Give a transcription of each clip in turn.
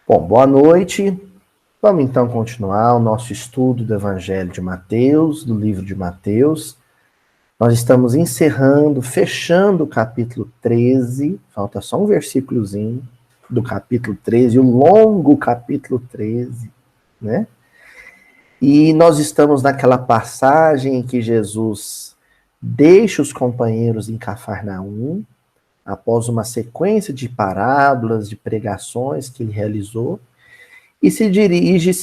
Bom, boa noite. Vamos então continuar o nosso estudo do Evangelho de Mateus, do livro de Mateus. Nós estamos encerrando, fechando o capítulo 13, falta só um versículozinho do capítulo 13, o longo capítulo 13, né? E nós estamos naquela passagem em que Jesus deixa os companheiros em Cafarnaum, após uma sequência de parábolas, de pregações que ele realizou, e se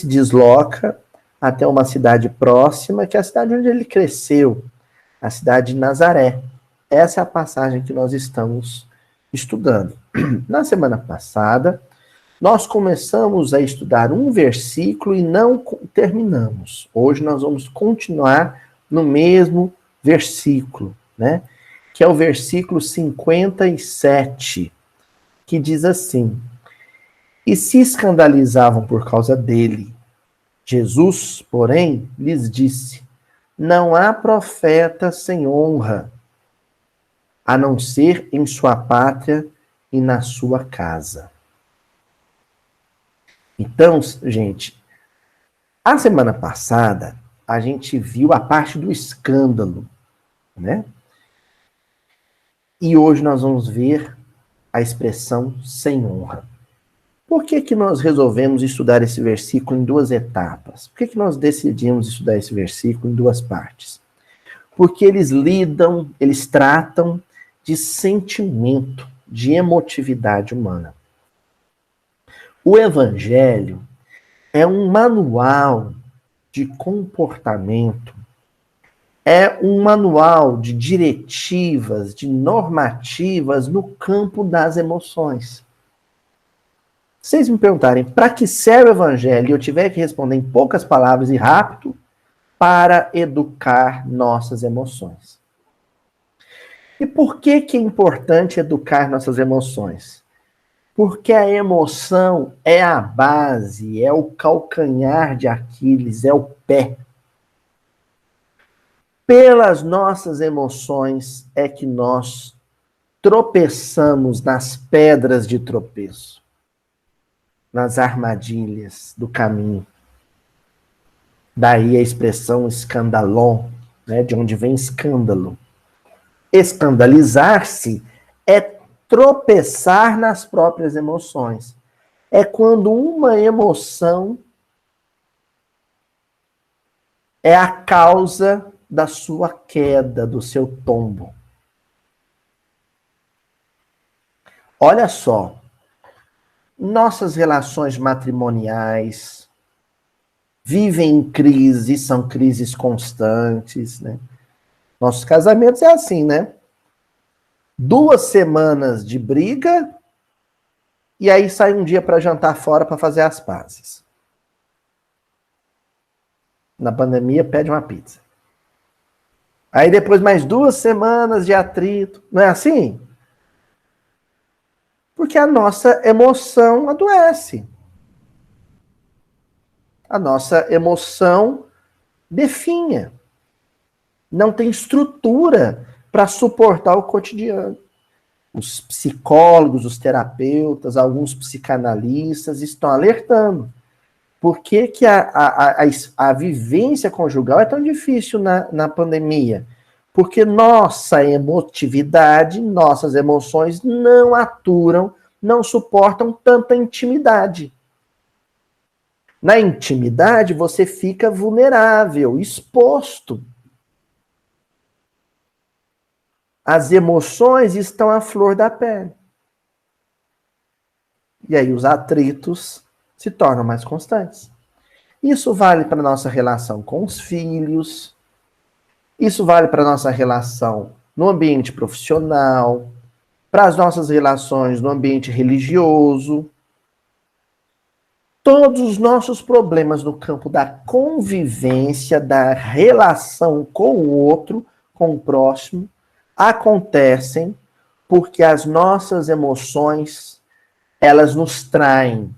desloca até uma cidade próxima, que é a cidade onde ele cresceu, a cidade de Nazaré. Essa é a passagem que nós estamos estudando. Na semana passada, nós começamos a estudar um versículo e não terminamos. Hoje nós vamos continuar no mesmo versículo, né? Que é o versículo 57, que diz assim: e se escandalizavam por causa dele. Jesus, porém, lhes disse: não há profeta sem honra, a não ser em sua pátria e na sua casa. Então, gente, a semana passada a gente viu a parte do escândalo, né? E hoje nós vamos ver a expressão sem honra. Por que nós resolvemos estudar esse versículo em duas etapas? Por que nós decidimos estudar esse versículo em duas partes? Porque eles tratam de sentimento, de emotividade humana. O Evangelho é um manual de comportamento, é um manual de diretivas, de normativas no campo das emoções. Se vocês me perguntarem para que serve o Evangelho e eu tiver que responder em poucas palavras e rápido, para educar nossas emoções. E por que é importante educar nossas emoções? Porque a emoção é a base, é o calcanhar de Aquiles, é o pé. Pelas nossas emoções é que nós tropeçamos nas pedras de tropeço, nas armadilhas do caminho. Daí a expressão escandalon, né, de onde vem escândalo. Escandalizar-se é tropeçar nas próprias emoções. É quando uma emoção é a causa da sua queda, do seu tombo. Olha só, nossas relações matrimoniais vivem em crise, são crises constantes, né? Nossos casamentos é assim, né? 2 semanas de briga e aí sai um dia para jantar fora para fazer as pazes. Na pandemia, pede uma pizza. Aí depois mais 2 semanas de atrito. Não é assim? Porque a nossa emoção adoece. A nossa emoção definha. Não tem estrutura para suportar o cotidiano. Os psicólogos, os terapeutas, alguns psicanalistas estão alertando. Por que a vivência conjugal é tão difícil na pandemia? Porque nossa emotividade, nossas emoções não aturam, não suportam tanta intimidade. Na intimidade, você fica vulnerável, exposto. As emoções estão à flor da pele. E aí os atritos se tornam mais constantes. Isso vale para a nossa relação com os filhos, isso vale para a nossa relação no ambiente profissional, para as nossas relações no ambiente religioso. Todos os nossos problemas no campo da convivência, da relação com o outro, com o próximo, acontecem porque as nossas emoções, elas nos traem,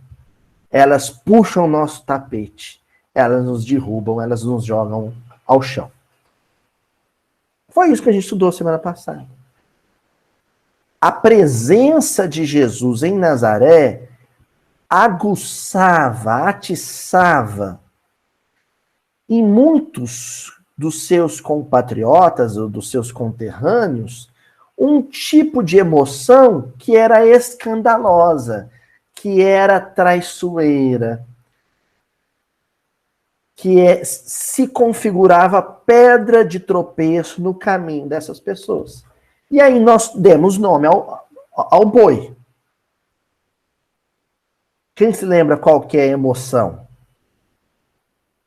elas puxam o nosso tapete, elas nos derrubam, elas nos jogam ao chão. Foi isso que a gente estudou semana passada. A presença de Jesus em Nazaré aguçava, atiçava em muitos dos seus compatriotas ou dos seus conterrâneos um tipo de emoção que era escandalosa, que era traiçoeira, que se configurava pedra de tropeço no caminho dessas pessoas. E aí nós demos nome ao boi. Quem se lembra qual que é a emoção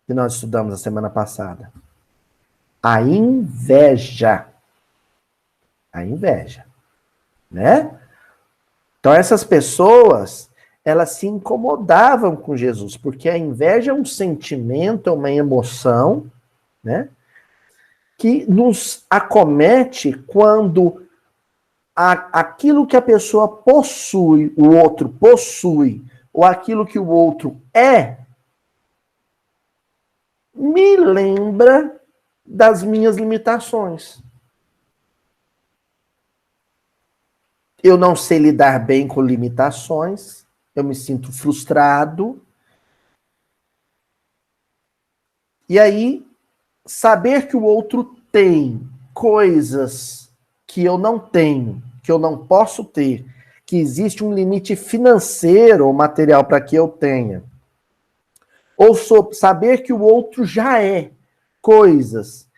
que nós estudamos a semana passada? A inveja. A inveja, né? Então essas pessoas, elas se incomodavam com Jesus, porque a inveja é um sentimento, é uma emoção, né? Que nos acomete quando aquilo que a pessoa possui, o outro possui, ou aquilo que o outro é, me lembra das minhas limitações. Eu não sei lidar bem com limitações, eu me sinto frustrado. E aí, saber que o outro tem coisas que eu não tenho, que eu não posso ter, que existe um limite financeiro ou material para que eu tenha. Ou saber que o outro já é coisas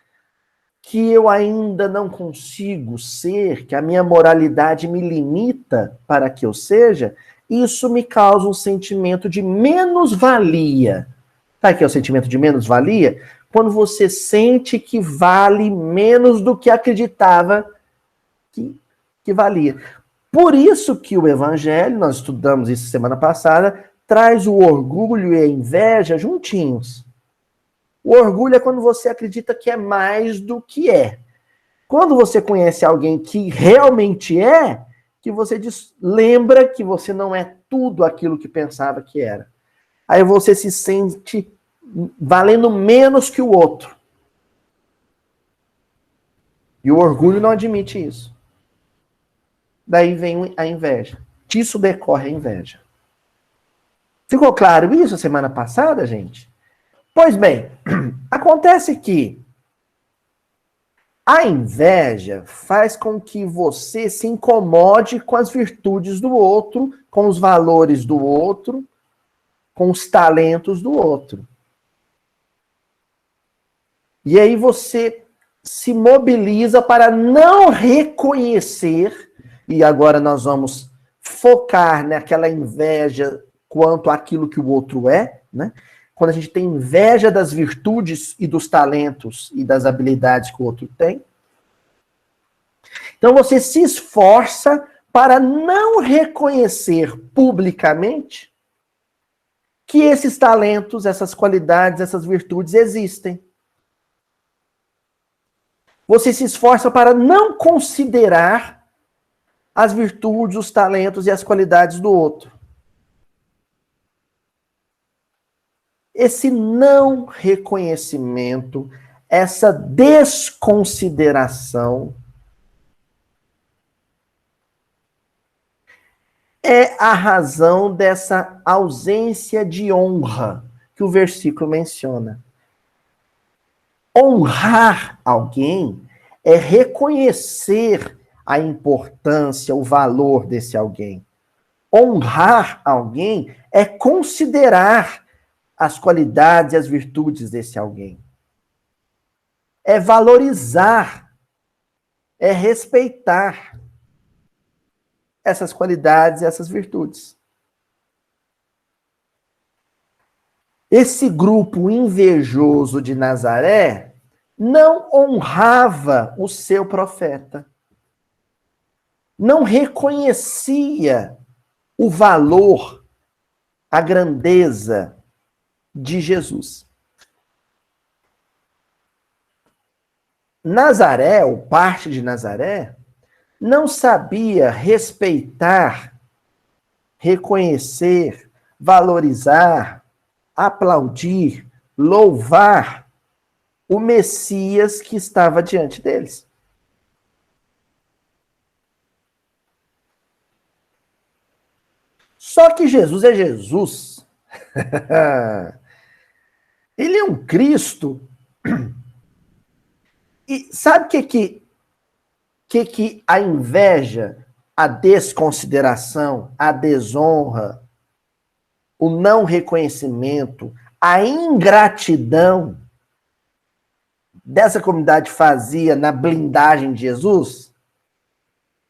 que eu ainda não consigo ser, que a minha moralidade me limita para que eu seja, isso me causa um sentimento de menos-valia. Sabe o que é o sentimento de menos-valia? Quando você sente que vale menos do que acreditava que valia. Por isso que o Evangelho, nós estudamos isso semana passada, traz o orgulho e a inveja juntinhos. O orgulho é quando você acredita que é mais do que é. Quando você conhece alguém que realmente é, que você lembra que você não é tudo aquilo que pensava que era. Aí você se sente valendo menos que o outro. E o orgulho não admite isso. Daí vem a inveja. Disso decorre a inveja. Ficou claro isso semana passada, gente? Pois bem, acontece que a inveja faz com que você se incomode com as virtudes do outro, com os valores do outro, com os talentos do outro. E aí você se mobiliza para não reconhecer, e agora nós vamos focar naquela inveja quanto àquilo que o outro é, né? Quando a gente tem inveja das virtudes e dos talentos e das habilidades que o outro tem. Então você se esforça para não reconhecer publicamente que esses talentos, essas qualidades, essas virtudes existem. Você se esforça para não considerar as virtudes, os talentos e as qualidades do outro. Esse não reconhecimento, essa desconsideração, é a razão dessa ausência de honra que o versículo menciona. Honrar alguém é reconhecer a importância, o valor desse alguém. Honrar alguém é considerar as qualidades e as virtudes desse alguém. É valorizar, é respeitar essas qualidades e essas virtudes. Esse grupo invejoso de Nazaré não honrava o seu profeta. Não reconhecia o valor, a grandeza de Jesus. Nazaré, ou parte de Nazaré, não sabia respeitar, reconhecer, valorizar, aplaudir, louvar o Messias que estava diante deles. Só que Jesus é Jesus. Ele é um Cristo. E sabe o que a inveja, a desconsideração, a desonra, o não reconhecimento, a ingratidão dessa comunidade fazia na blindagem de Jesus?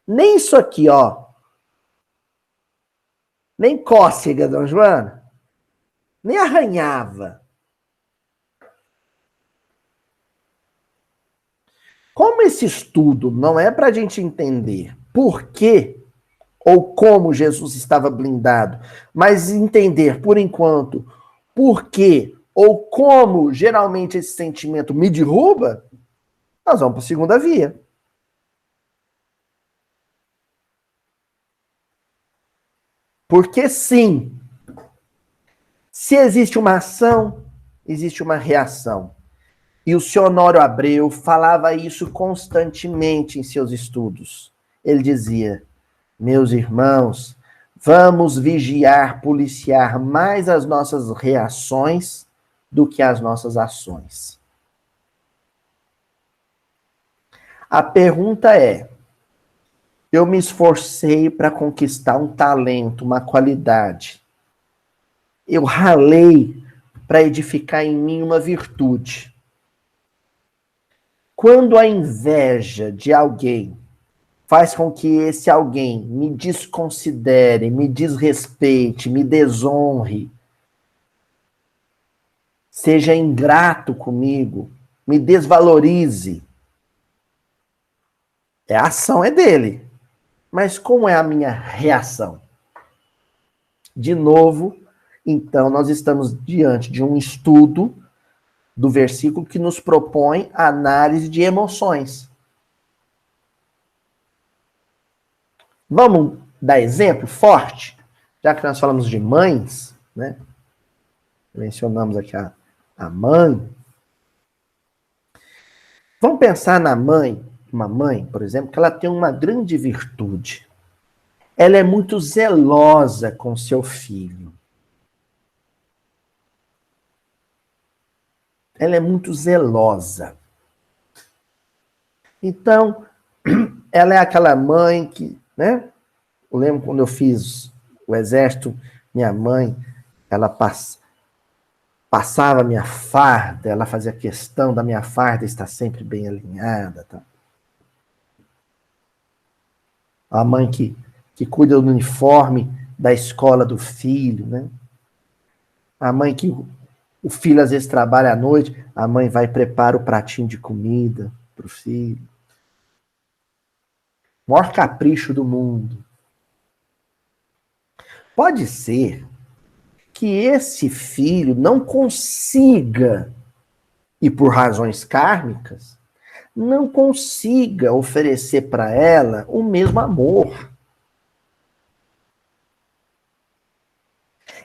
Nem isso aqui, ó. Nem cócega, Dona Joana. Nem arranhava. Como esse estudo não é para a gente entender por que ou como Jesus estava blindado, mas entender, por enquanto, por que ou como geralmente esse sentimento me derruba, nós vamos para a segunda via. Porque sim, se existe uma ação, existe uma reação. E o senhor Honório Abreu falava isso constantemente em seus estudos. Ele dizia: meus irmãos, vamos vigiar, policiar mais as nossas reações do que as nossas ações. A pergunta é: eu me esforcei para conquistar um talento, uma qualidade. Eu ralei para edificar em mim uma virtude. Quando a inveja de alguém faz com que esse alguém me desconsidere, me desrespeite, me desonre, seja ingrato comigo, me desvalorize, a ação é dele. Mas como é a minha reação? De novo, então, nós estamos diante de um estudo do versículo que nos propõe a análise de emoções. Vamos dar exemplo forte? Já que nós falamos de mães, né? Mencionamos aqui a mãe. Vamos pensar na mãe, uma mãe, por exemplo, que ela tem uma grande virtude. Ela é muito zelosa com seu filho. Ela é muito zelosa. Então, ela é aquela mãe que, né? Eu lembro quando eu fiz o exército, minha mãe, ela passava a minha farda, ela fazia questão da minha farda estar sempre bem alinhada. Tá? A mãe que cuida do uniforme da escola do filho, né? A mãe que o filho às vezes trabalha à noite, a mãe vai e prepara o pratinho de comida para o filho. O maior capricho do mundo. Pode ser que esse filho não consiga, e por razões kármicas, não consiga oferecer para ela o mesmo amor.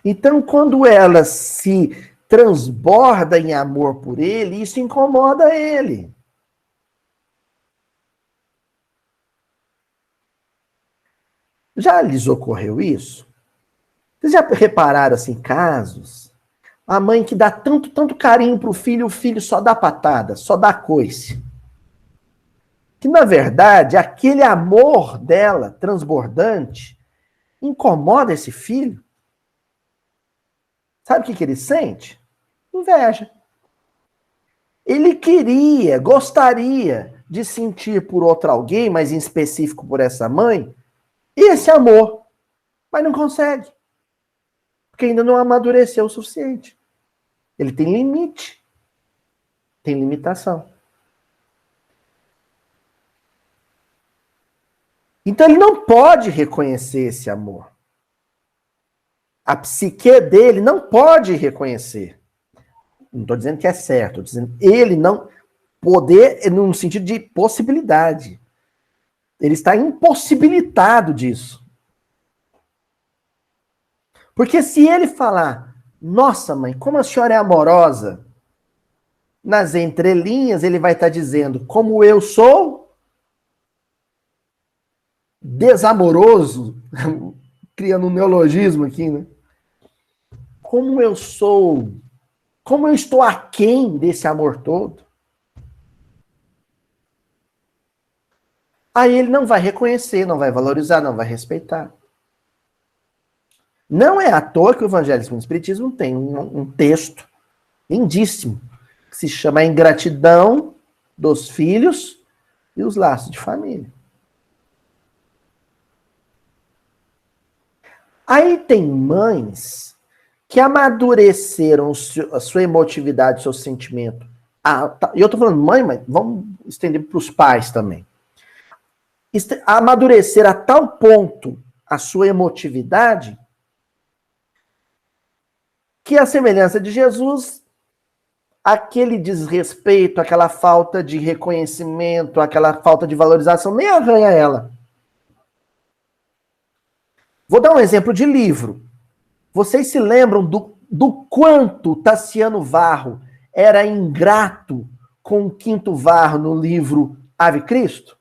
Então, quando ela se transborda em amor por ele, isso incomoda ele. Já lhes ocorreu isso? Vocês já repararam, assim, casos? A mãe que dá tanto carinho pro filho, o filho só dá patada, só dá coice. Que, na verdade, aquele amor dela, transbordante, incomoda esse filho. Sabe o que ele sente? Inveja. Ele queria, gostaria de sentir por outro alguém, mas em específico por essa mãe, esse amor, mas não consegue. Porque ainda não amadureceu o suficiente. Ele tem limite. Tem limitação. Então ele não pode reconhecer esse amor. A psique dele não pode reconhecer. Não estou dizendo que é certo, estou dizendo ele não poder no sentido de possibilidade. Ele está impossibilitado disso. Porque se ele falar, nossa mãe, como a senhora é amorosa, nas entrelinhas ele vai estar dizendo, como eu sou desamoroso, criando um neologismo aqui, né? Como eu estou aquém desse amor todo. Aí ele não vai reconhecer, não vai valorizar, não vai respeitar. Não é à toa que o Evangelho segundo o Espiritismo tem um texto lindíssimo, que se chama A Ingratidão dos Filhos e os Laços de Família. Aí tem mães que amadureceram a sua emotividade, o seu sentimento. E eu tô falando mãe, mas vamos estender para os pais também. Amadurecer a tal ponto a sua emotividade que a semelhança de Jesus, aquele desrespeito, aquela falta de reconhecimento, aquela falta de valorização, nem arranha ela. Vou dar um exemplo de livro. Vocês se lembram do quanto Tassiano Varro era ingrato com o Quinto Varro no livro Ave Cristo?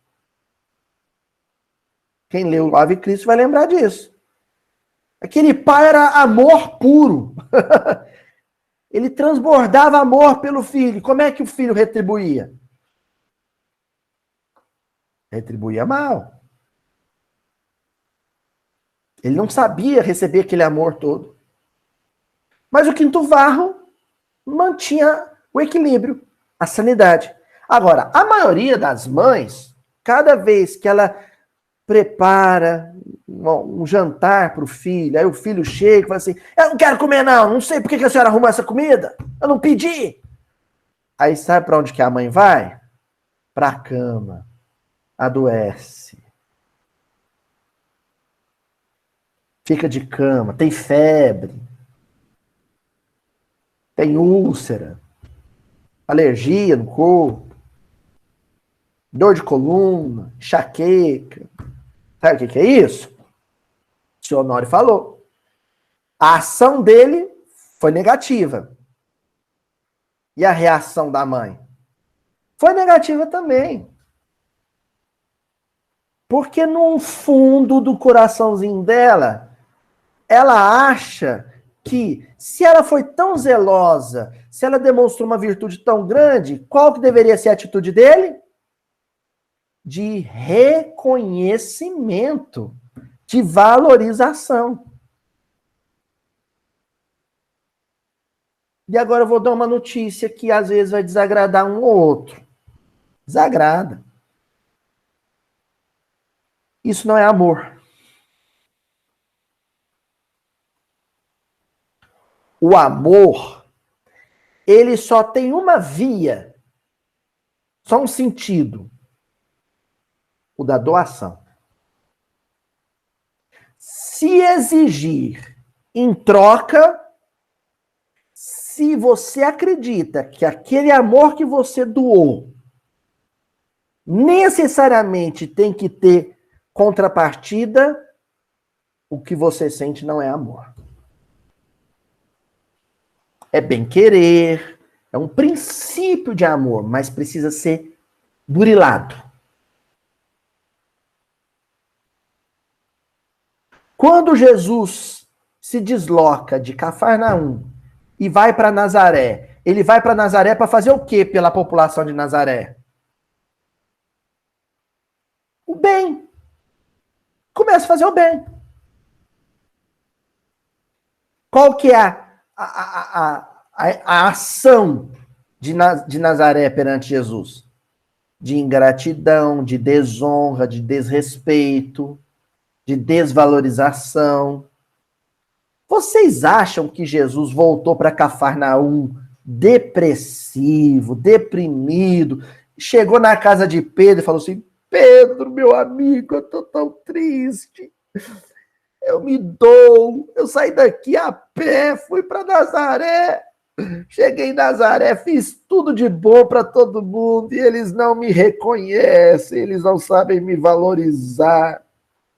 Quem leu Ave Cristo vai lembrar disso. Aquele pai era amor puro. Ele transbordava amor pelo filho. Como é que o filho retribuía? Retribuía mal. Ele não sabia receber aquele amor todo. Mas o Quinto Varro mantinha o equilíbrio, a sanidade. Agora, a maioria das mães, cada vez que ela prepara um jantar para o filho, aí o filho chega e fala assim, eu não quero comer não sei por que a senhora arrumou essa comida, eu não pedi. Aí sabe para onde que a mãe vai? Para a cama, adoece, fica de cama, tem febre, tem úlcera, alergia no corpo, dor de coluna, enxaqueca. Sabe o que é isso? O senhor Honório falou. A ação dele foi negativa. E a reação da mãe? Foi negativa também. Porque no fundo do coraçãozinho dela, ela acha que se ela foi tão zelosa, se ela demonstrou uma virtude tão grande, qual que deveria ser a atitude dele? De reconhecimento, de valorização. E agora eu vou dar uma notícia que às vezes vai desagradar um ou outro. Desagrada. Isso não é amor. O amor, ele só tem uma via, só um sentido. O da doação. Se exigir em troca, se você acredita que aquele amor que você doou necessariamente tem que ter contrapartida, o que você sente não é amor. É bem querer, é um princípio de amor, mas precisa ser burilado. Quando Jesus se desloca de Cafarnaum e vai para Nazaré, ele vai para Nazaré para fazer o quê pela população de Nazaré? O bem. Começa a fazer o bem. Qual que é a ação de Nazaré perante Jesus? De ingratidão, de desonra, de desrespeito, de desvalorização. Vocês acham que Jesus voltou para Cafarnaum depressivo, deprimido, chegou na casa de Pedro e falou assim, Pedro, meu amigo, eu tô tão triste, eu me dou, eu saí daqui a pé, fui para Nazaré, cheguei em Nazaré, fiz tudo de bom para todo mundo e eles não me reconhecem, eles não sabem me valorizar.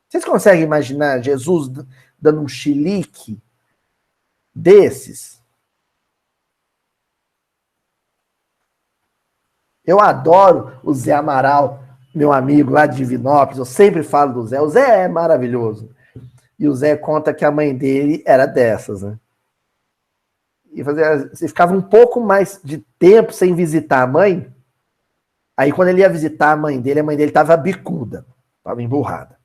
Vocês conseguem imaginar Jesus dando um chilique desses? Eu adoro o Zé Amaral, meu amigo lá de Divinópolis, eu sempre falo do Zé. O Zé é maravilhoso. E o Zé conta que a mãe dele era dessas, né? E você ficava um pouco mais de tempo sem visitar a mãe. Aí quando ele ia visitar a mãe dele estava bicuda, estava emburrada.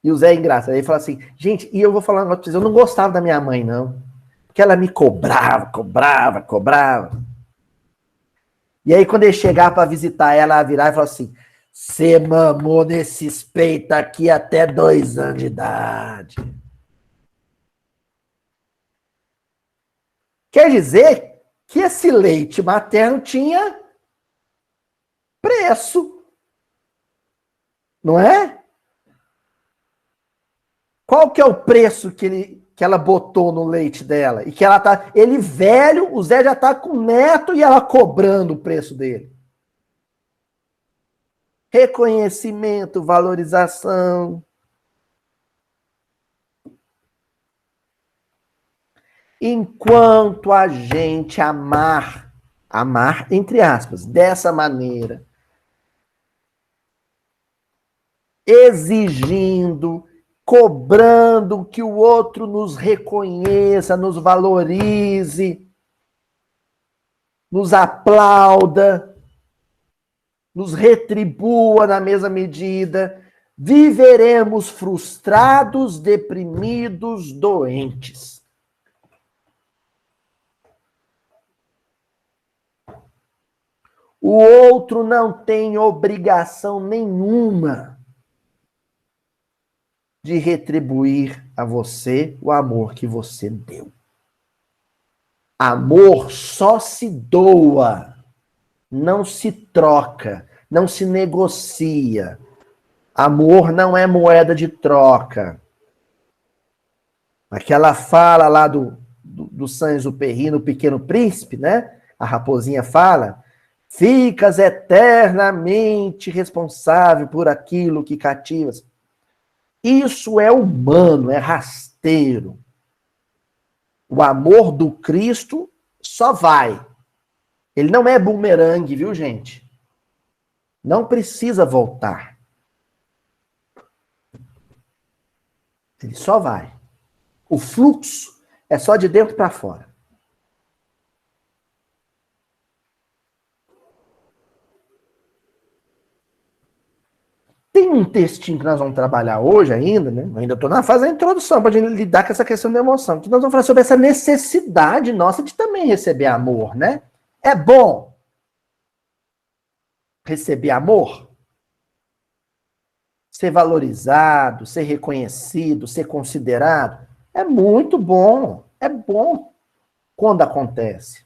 E o Zé é engraçado. Ele fala assim, gente, e eu vou falar um negócio pra vocês, eu não gostava da minha mãe, não. Porque ela me cobrava. E aí quando ele chegava para visitar ela, ela virava e falava assim, você mamou nesses peitos aqui até 2 anos de idade. Quer dizer que esse leite materno tinha preço, não é? Qual que é o preço que ela botou no leite dela? E que ela tá. Ele velho, o Zé já tá com neto e ela cobrando o preço dele. Reconhecimento, valorização. Enquanto a gente amar entre aspas, dessa maneira, exigindo, cobrando que o outro nos reconheça, nos valorize, nos aplauda, nos retribua na mesma medida, viveremos frustrados, deprimidos, doentes. O outro não tem obrigação nenhuma de retribuir a você o amor que você deu. Amor só se doa, não se troca, não se negocia. Amor não é moeda de troca. Aquela fala lá do Saint-Exupéry no Pequeno Príncipe, né? A raposinha fala, ficas eternamente responsável por aquilo que cativas. Isso é humano, é rasteiro. O amor do Cristo só vai. Ele não é bumerangue, viu, gente? Não precisa voltar. Ele só vai. O fluxo é só de dentro para fora. Tem um textinho que nós vamos trabalhar hoje ainda, né? Eu ainda estou na fase da introdução para a gente lidar com essa questão da emoção. Que nós vamos falar sobre essa necessidade nossa de também receber amor, né? É bom receber amor? Ser valorizado, ser reconhecido, ser considerado? É muito bom. É bom quando acontece.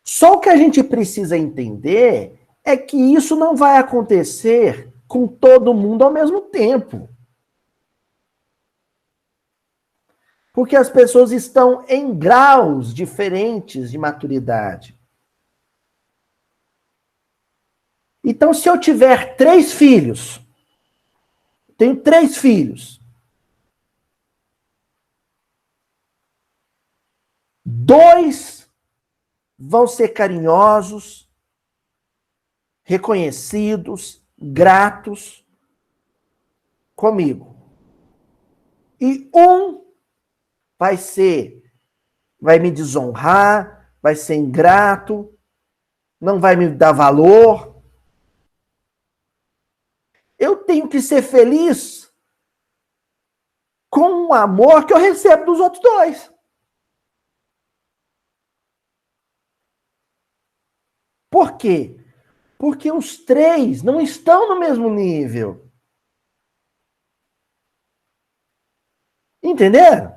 Só o que a gente precisa entender é que isso não vai acontecer com todo mundo ao mesmo tempo. Porque as pessoas estão em graus diferentes de maturidade. Então, se eu tiver 3 filhos, tenho 3 filhos, 2 vão ser carinhosos, reconhecidos, gratos comigo. E um vai me desonrar, vai ser ingrato, não vai me dar valor. Eu tenho que ser feliz com o amor que eu recebo dos outros 2. Por quê? Porque os 3 não estão no mesmo nível. Entenderam?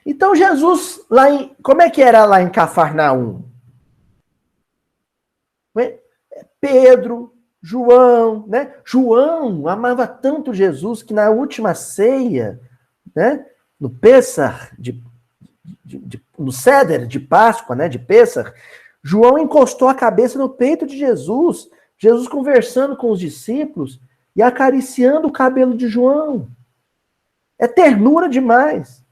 Então Jesus, como é que era lá em Cafarnaum? Pedro, João, né? João amava tanto Jesus que na última ceia, né? No Pêssar, no Seder de Páscoa, né? De Pêssar, João encostou a cabeça no peito de Jesus, Jesus conversando com os discípulos e acariciando o cabelo de João. É ternura demais.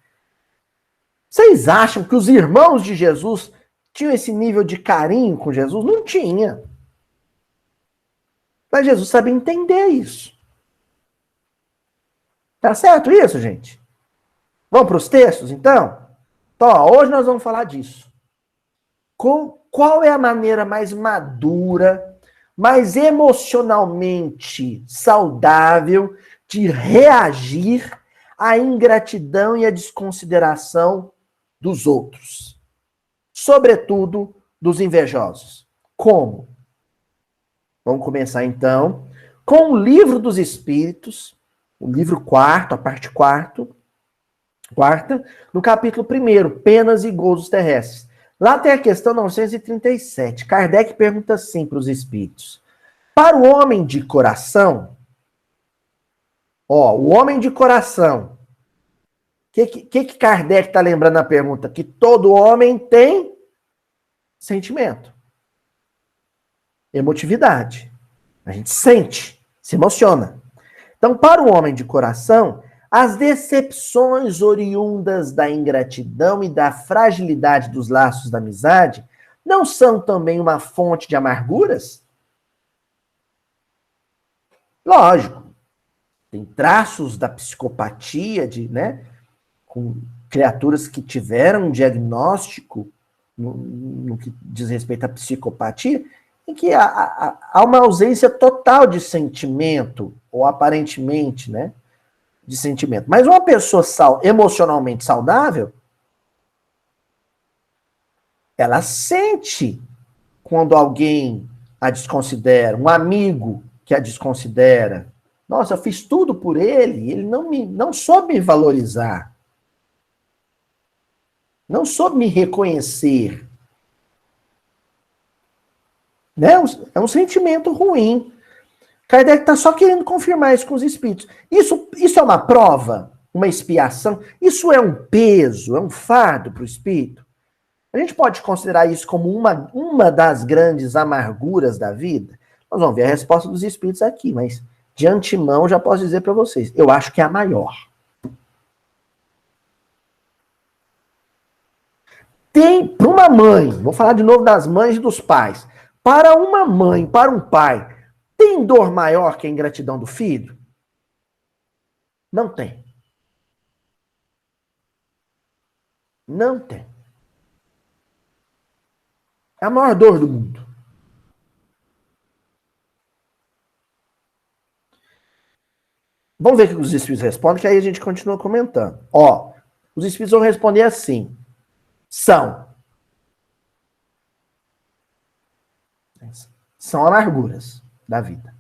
Vocês acham que os irmãos de Jesus tinham esse nível de carinho com Jesus? Não tinha. Mas Jesus sabe entender isso. Tá certo isso, gente? Vamos para os textos, então? Então, ó, hoje nós vamos falar disso. Qual é a maneira mais madura, mais emocionalmente saudável de reagir à ingratidão e à desconsideração dos outros? Sobretudo dos invejosos. Como? Vamos começar então com o Livro dos Espíritos, o livro quarto, a parte quarta, no capítulo 1, Penas e Gozos Terrestres. Lá tem a questão 937. Kardec pergunta assim para os espíritos: para o homem de coração, ó, o homem de coração, o que Kardec está lembrando na pergunta? Que todo homem tem sentimento, emotividade. A gente sente, se emociona. Então, para o homem de coração, as decepções oriundas da ingratidão e da fragilidade dos laços da amizade não são também uma fonte de amarguras? Lógico. Tem traços da psicopatia, com criaturas que tiveram um diagnóstico no que diz respeito à psicopatia, em que há uma ausência total de sentimento, ou aparentemente, de sentimento. Mas uma pessoa emocionalmente saudável, ela sente quando alguém a desconsidera, um amigo que a desconsidera. Nossa, eu fiz tudo por ele não soube me valorizar. Não soube me reconhecer. É um sentimento ruim. Kardec está só querendo confirmar isso com os espíritos. Isso é uma prova? Uma expiação? Isso é um peso? É um fardo para o espírito? A gente pode considerar isso como uma das grandes amarguras da vida? Nós vamos ver a resposta dos espíritos aqui, mas de antemão já posso dizer para vocês, eu acho que é a maior. Tem, para uma mãe, vou falar de novo das mães e dos pais, para uma mãe, para um pai, tem dor maior que a ingratidão do filho? Não tem. Não tem. É a maior dor do mundo. Vamos ver o que os espíritos respondem, que aí a gente continua comentando. Ó, os espíritos vão responder assim. São amarguras da vida.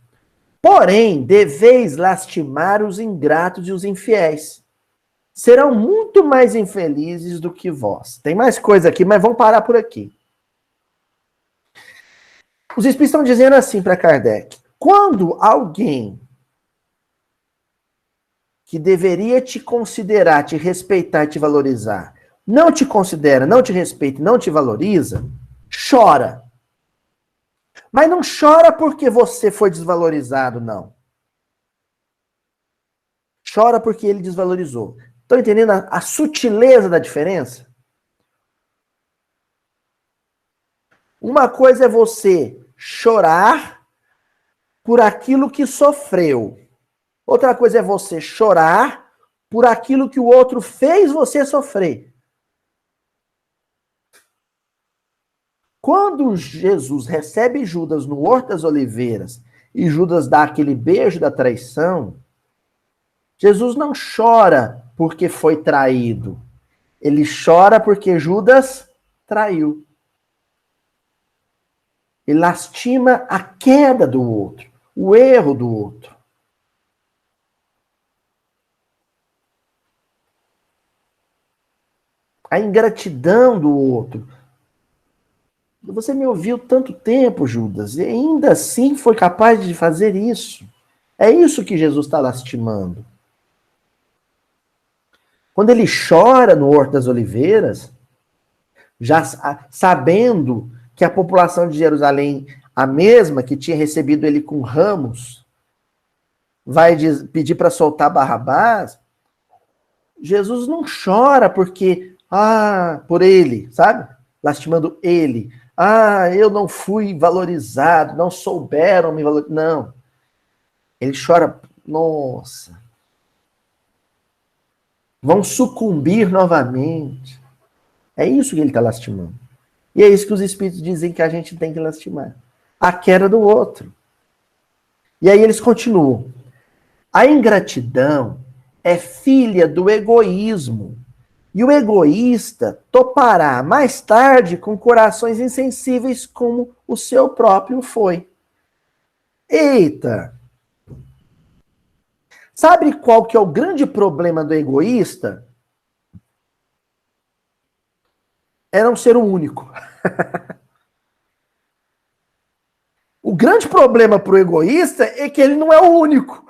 Porém, deveis lastimar os ingratos e os infiéis. Serão muito mais infelizes do que vós. Tem mais coisa aqui, mas vamos parar por aqui. Os espíritos estão dizendo assim para Kardec: quando alguém que deveria te considerar, te respeitar e te valorizar, não te considera, não te respeita, não te valoriza, chora. Mas não chora porque você foi desvalorizado, não. Chora porque ele desvalorizou. Estão entendendo a sutileza da diferença? Uma coisa é você chorar por aquilo que sofreu. Outra coisa é você chorar por aquilo que o outro fez você sofrer. Quando Jesus recebe Judas no Horto das Oliveiras e Judas dá aquele beijo da traição, Jesus não chora porque foi traído. Ele chora porque Judas traiu. Ele lastima a queda do outro, o erro do outro. A ingratidão do outro. Você me ouviu tanto tempo, Judas, e ainda assim foi capaz de fazer isso. É isso que Jesus está lastimando. Quando ele chora no Horto das Oliveiras, já sabendo que a população de Jerusalém, a mesma que tinha recebido ele com ramos, vai pedir para soltar Barrabás, Jesus não chora porque, por ele, sabe? Lastimando ele. Eu não fui valorizado, não souberam me valorizar. Não. Ele chora, nossa, vão sucumbir novamente. É isso que ele está lastimando. E é isso que os espíritos dizem que a gente tem que lastimar. A queda do outro. E aí eles continuam. A ingratidão é filha do egoísmo. E o egoísta topará mais tarde com corações insensíveis como o seu próprio foi. Eita! Sabe qual que é o grande problema do egoísta? É não ser o único. O grande problema para o egoísta é que ele não é o único.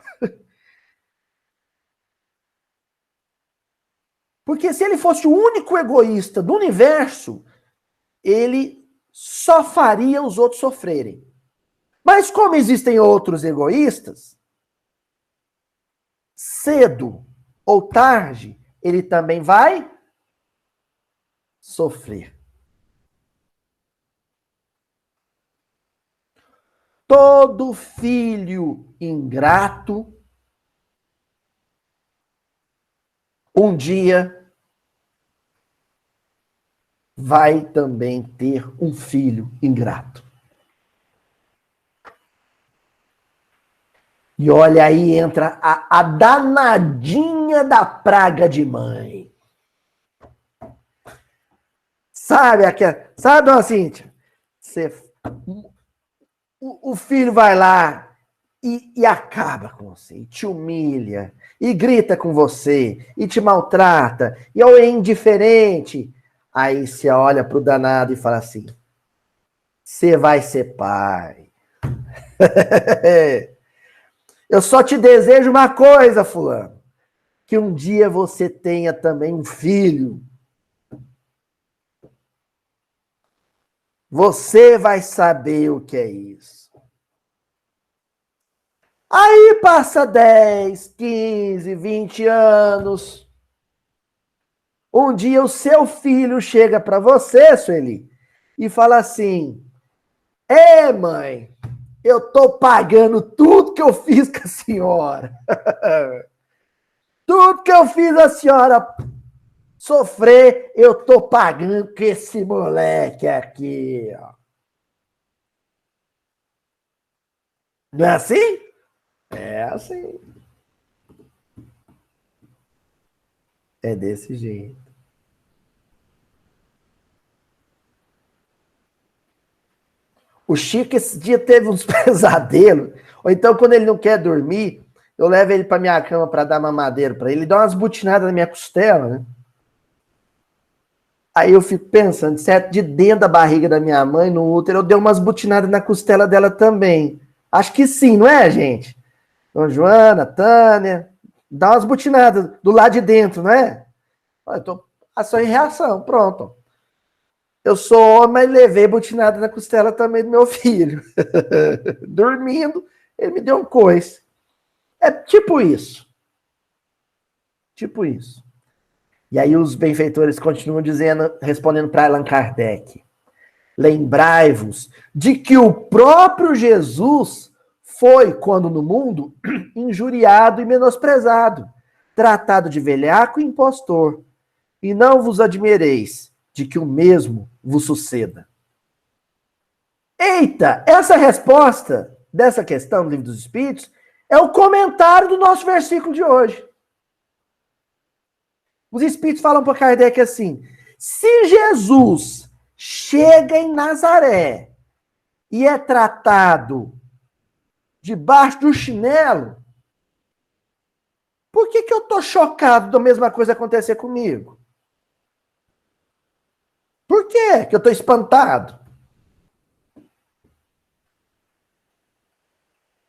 Porque se ele fosse o único egoísta do universo, ele só faria os outros sofrerem. Mas como existem outros egoístas, cedo ou tarde, ele também vai sofrer. Todo filho ingrato, um dia vai também ter um filho ingrato. E olha aí, entra a danadinha da praga de mãe. Sabe aquela. Sabe, dona Cíntia? O filho vai lá e acaba com você, e te humilha, e grita com você, e te maltrata, e é indiferente. Aí você olha pro danado e fala assim: você vai ser pai. Eu só te desejo uma coisa, fulano. Que um dia você tenha também um filho. Você vai saber o que é isso. Aí passa 10, 15, 20 anos. Um dia o seu filho chega para você, Sueli, e fala assim: mãe, eu tô pagando tudo que eu fiz com a senhora. Tudo que eu fiz a senhora sofrer, eu tô pagando com esse moleque aqui, ó. Não é assim? É assim. É desse jeito. O Chico esse dia teve uns pesadelos. Ou então, quando ele não quer dormir, eu levo ele para minha cama para dar mamadeira para ele. Ele dá umas butinadas na minha costela, né? Aí eu fico pensando, certo? De dentro da barriga da minha mãe, no útero, eu dei umas butinadas na costela dela também. Acho que sim, não é, gente? Dona Joana, Tânia, dá umas butinadas do lado de dentro, não é? Eu tô ação e reação, pronto. Eu sou homem, mas levei butinada na costela também do meu filho. Dormindo, ele me deu um coice. É tipo isso. Tipo isso. E aí os benfeitores continuam dizendo, respondendo para Allan Kardec: lembrai-vos de que o próprio Jesus foi, quando no mundo, injuriado e menosprezado, tratado de velhaco e impostor. E não vos admireis de que o mesmo vos suceda. Eita, essa resposta dessa questão do Livro dos Espíritos é o comentário do nosso versículo de hoje. Os Espíritos falam para Kardec assim: se Jesus chega em Nazaré e é tratado debaixo do chinelo, por que eu tô chocado da mesma coisa acontecer comigo? Por quê que eu tô espantado?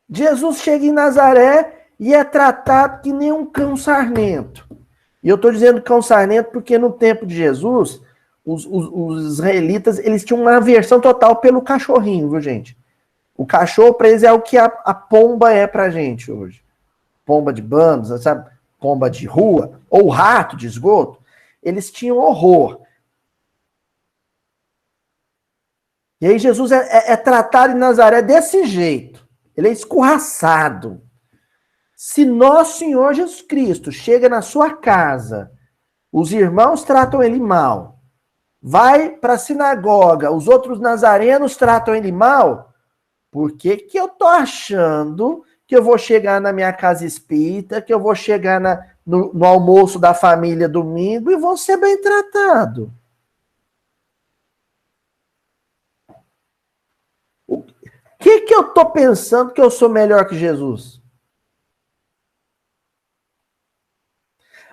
Jesus chega em Nazaré e é tratado que nem um cão sarnento. E eu estou dizendo cão sarnento porque no tempo de Jesus, os israelitas, eles tinham uma aversão total pelo cachorrinho, viu, gente? O cachorro para eles é o que a pomba é pra gente hoje. Pomba de bando, sabe? Pomba de rua, ou rato de esgoto. Eles tinham horror. E aí Jesus é tratado em Nazaré desse jeito. Ele é escorraçado. Se nosso Senhor Jesus Cristo chega na sua casa, os irmãos tratam ele mal, vai para a sinagoga, os outros nazarenos tratam ele mal, por que que eu tô achando que eu vou chegar na minha casa espírita, que eu vou chegar no almoço da família domingo e vou ser bem tratado? O que eu tô pensando que eu sou melhor que Jesus?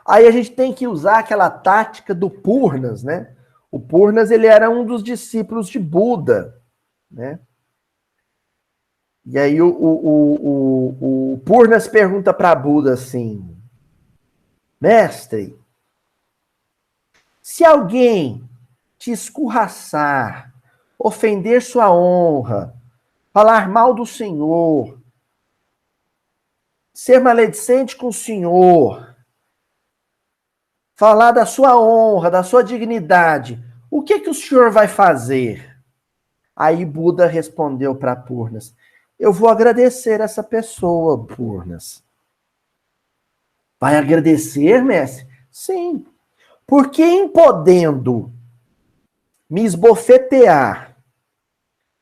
Aí a gente tem que usar aquela tática do Purnas, né? O Purnas, ele era um dos discípulos de Buda, né? E aí o Purnas pergunta para Buda assim, mestre, se alguém te escorraçar, ofender sua honra, falar mal do Senhor, ser maledicente com o Senhor, falar da sua honra, da sua dignidade, o que que o senhor vai fazer? Aí Buda respondeu para Purnas, eu vou agradecer essa pessoa, Purnas. Vai agradecer, mestre? Sim. Porque em podendo me esbofetear,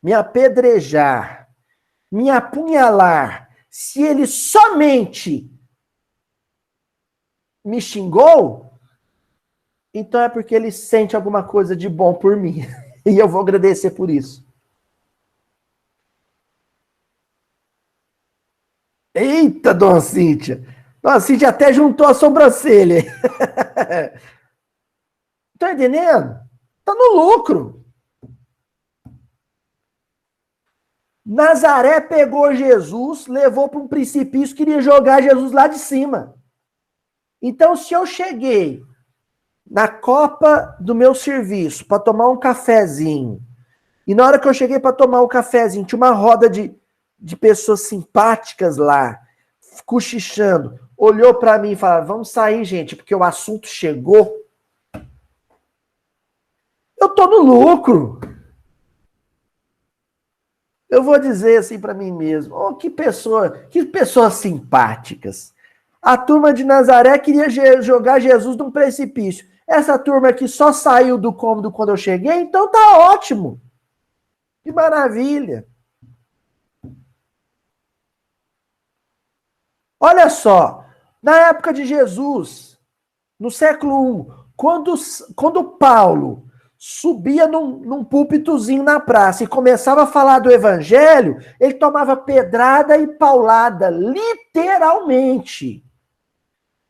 me apedrejar, me apunhalar, se ele somente me xingou, então é porque ele sente alguma coisa de bom por mim. E eu vou agradecer por isso. Eita, dona Cíntia! Dona Cíntia até juntou a sobrancelha. Tá entendendo? Tá no lucro. Nazaré pegou Jesus, levou para um precipício, queria jogar Jesus lá de cima. Então, se eu cheguei na copa do meu serviço para tomar um cafezinho, e na hora que eu cheguei para tomar o cafezinho, tinha uma roda de pessoas simpáticas lá, cochichando, olhou para mim e falou, vamos sair, gente, porque o assunto chegou. Eu tô no lucro. Eu vou dizer assim para mim mesmo, oh, que pessoas simpáticas. A turma de Nazaré queria jogar Jesus num precipício. Essa turma aqui só saiu do cômodo quando eu cheguei, então tá ótimo. Que maravilha. Olha só, na época de Jesus, no século I, quando Paulo subia num púlpitozinho na praça e começava a falar do evangelho, ele tomava pedrada e paulada, literalmente.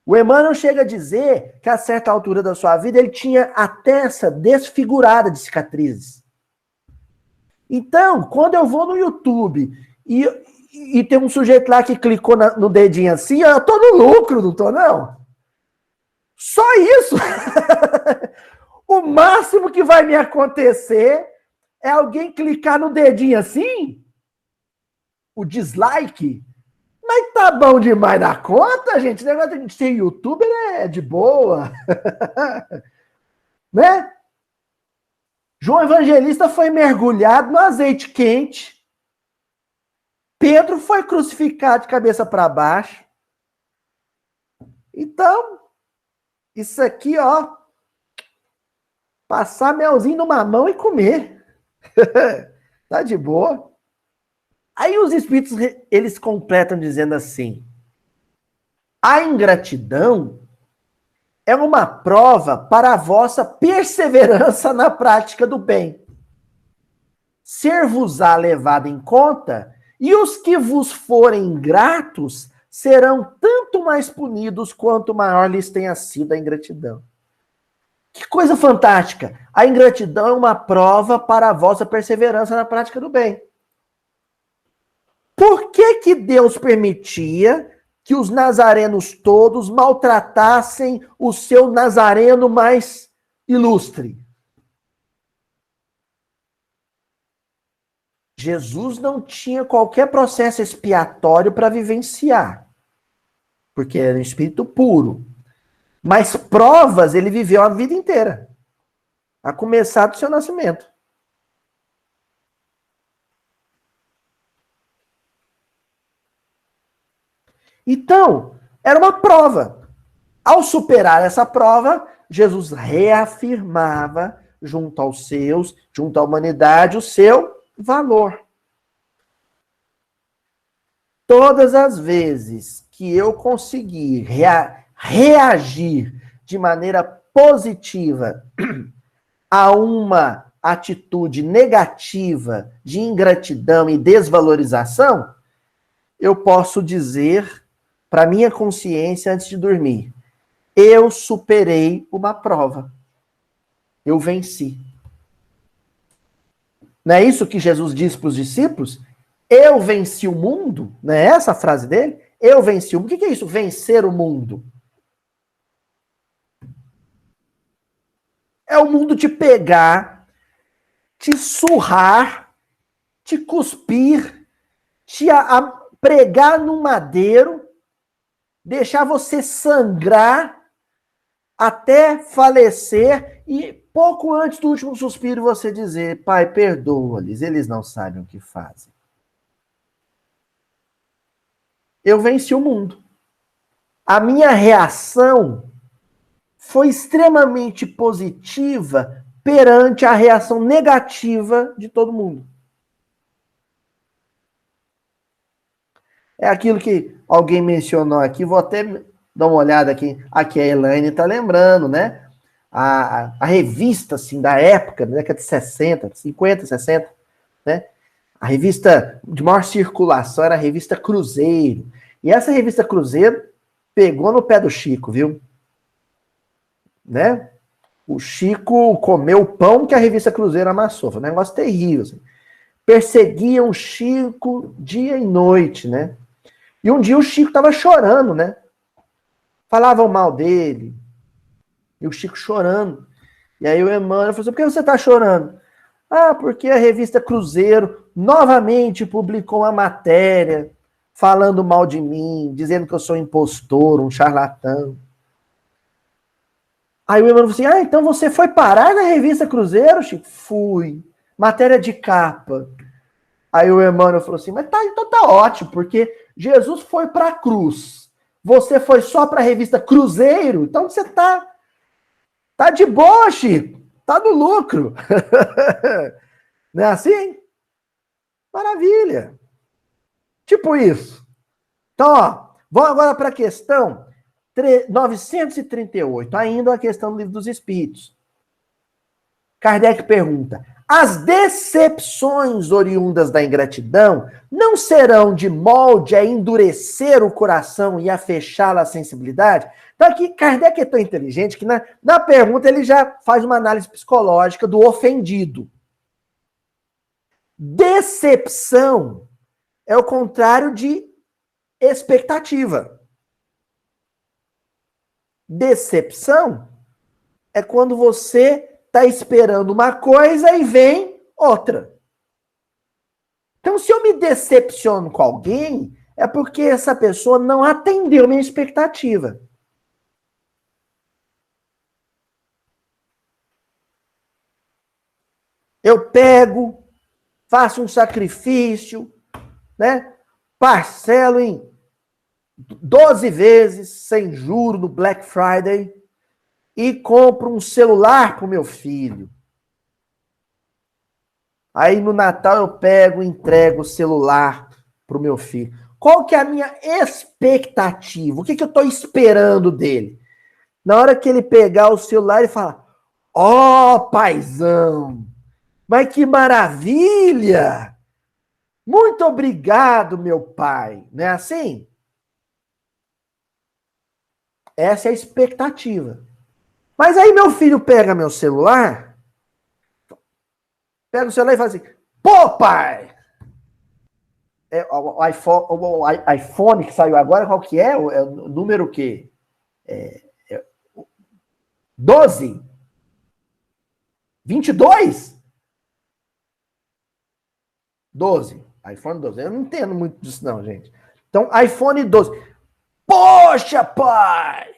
O Emmanuel chega a dizer que a certa altura da sua vida ele tinha a testa desfigurada de cicatrizes. Então, quando eu vou no YouTube e tem um sujeito lá que clicou no dedinho assim, eu tô no lucro, não tô não? Só isso. O máximo que vai me acontecer é alguém clicar no dedinho assim, o dislike. Mas tá bom demais da conta, gente. O negócio de ser youtuber é de boa. Né? João Evangelista foi mergulhado no azeite quente. Pedro foi crucificado de cabeça para baixo. Então, isso aqui, ó, passar melzinho numa mão e comer. Tá de boa. Aí os espíritos, eles completam dizendo assim, a ingratidão é uma prova para a vossa perseverança na prática do bem. Ser-vos-á levado em conta, e os que vos forem ingratos serão tanto mais punidos quanto maior lhes tenha sido a ingratidão. Que coisa fantástica! A ingratidão é uma prova para a vossa perseverança na prática do bem. Por que que Deus permitia que os nazarenos todos maltratassem o seu nazareno mais ilustre? Jesus não tinha qualquer processo expiatório para vivenciar, porque era um espírito puro. Mas provas ele viveu a vida inteira, a começar do seu nascimento. Então, era uma prova. Ao superar essa prova, Jesus reafirmava junto aos seus, junto à humanidade, o seu valor. Todas as vezes que eu conseguir reagir de maneira positiva a uma atitude negativa de ingratidão e desvalorização, eu posso dizer para minha consciência antes de dormir: eu superei uma prova. Eu venci. Não é isso que Jesus disse para os discípulos? Eu venci o mundo? Não é essa a frase dele? Eu venci o mundo. O que é isso, vencer o mundo? É o mundo te pegar, te surrar, te cuspir, te pregar no madeiro, deixar você sangrar até falecer e pouco antes do último suspiro você dizer: Pai, perdoa-lhes, eles não sabem o que fazem. Eu venci o mundo. A minha reação foi extremamente positiva perante a reação negativa de todo mundo. É aquilo que alguém mencionou aqui, vou até dar uma olhada aqui. Aqui a Elaine está lembrando, né? A revista, assim, da época, da década de 60, 50, 60, né? A revista de maior circulação era a revista Cruzeiro. E essa revista Cruzeiro pegou no pé do Chico, viu? Né? O Chico comeu o pão que a revista Cruzeiro amassou. Foi um negócio terrível. Assim. Perseguiam o Chico dia e noite, né? E um dia o Chico estava chorando, né? Falavam mal dele. E o Chico chorando. E aí o Emmanuel falou assim: por que você está chorando? Ah, porque a revista Cruzeiro novamente publicou uma matéria falando mal de mim, dizendo que eu sou impostor, um charlatão. Aí o Emmanuel falou assim: ah, então você foi parar na revista Cruzeiro, Chico? Fui. Matéria de capa. Aí o Emmanuel falou assim: mas tá, então tá ótimo, porque Jesus foi para a cruz. Você foi só para a revista Cruzeiro, então você tá de boa, Chico. Tá no lucro. Não é assim? Maravilha. Tipo isso. Então, ó, vamos agora para a questão 938, ainda a questão do Livro dos Espíritos. Kardec pergunta: as decepções oriundas da ingratidão não serão de molde a endurecer o coração e a fechá-la à sensibilidade? Então aqui Kardec é tão inteligente que na pergunta ele já faz uma análise psicológica do ofendido. Decepção é o contrário de expectativa. Decepção é quando você está esperando uma coisa e vem outra. Então, se eu me decepciono com alguém, é porque essa pessoa não atendeu minha expectativa. Eu pego, faço um sacrifício, né? Parcelo em 12 vezes, sem juro, no Black Friday, e compro um celular para o meu filho. Aí no Natal eu pego e entrego o celular para o meu filho. Qual que é a minha expectativa? O que eu estou esperando dele? Na hora que ele pegar o celular e falar: ó, paizão, mas que maravilha! Muito obrigado, meu pai. Não é assim? Essa é a expectativa. Mas aí meu filho pega meu celular, pega o celular e fala assim: pô, pai! O iPhone que saiu agora, qual que é? É o número o quê? 12? 22? 12. iPhone 12. Eu não entendo muito disso não, gente. Então, iPhone 12. Poxa, pai!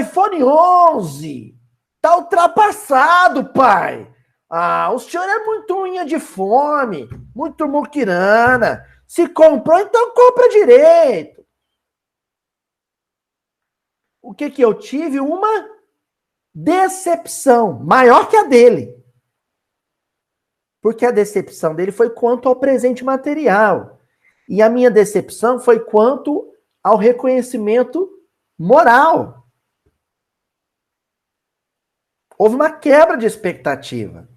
iPhone 11! Tá ultrapassado, pai! Ah, o senhor é muito unha de fome, muito muquirana. Se comprou, então compra direito. o que eu tive? Uma decepção maior que a dele. Porque a decepção dele foi quanto ao presente material. E a minha decepção foi quanto ao reconhecimento moral. Houve uma quebra de expectativa.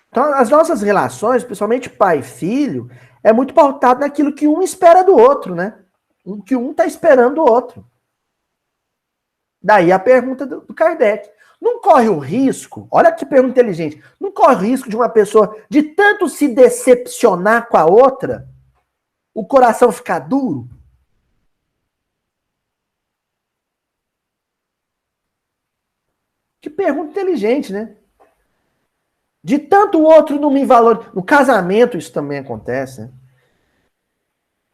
Então, as nossas relações, principalmente pai e filho, é muito pautado naquilo que um espera do outro, né? O que um está esperando do outro. Daí a pergunta do Kardec. Não corre o risco, olha que pergunta inteligente, não corre o risco de uma pessoa, de tanto se decepcionar com a outra, o coração ficar duro? Que pergunta inteligente, né? De tanto o outro não me valoriza. No casamento isso também acontece, né?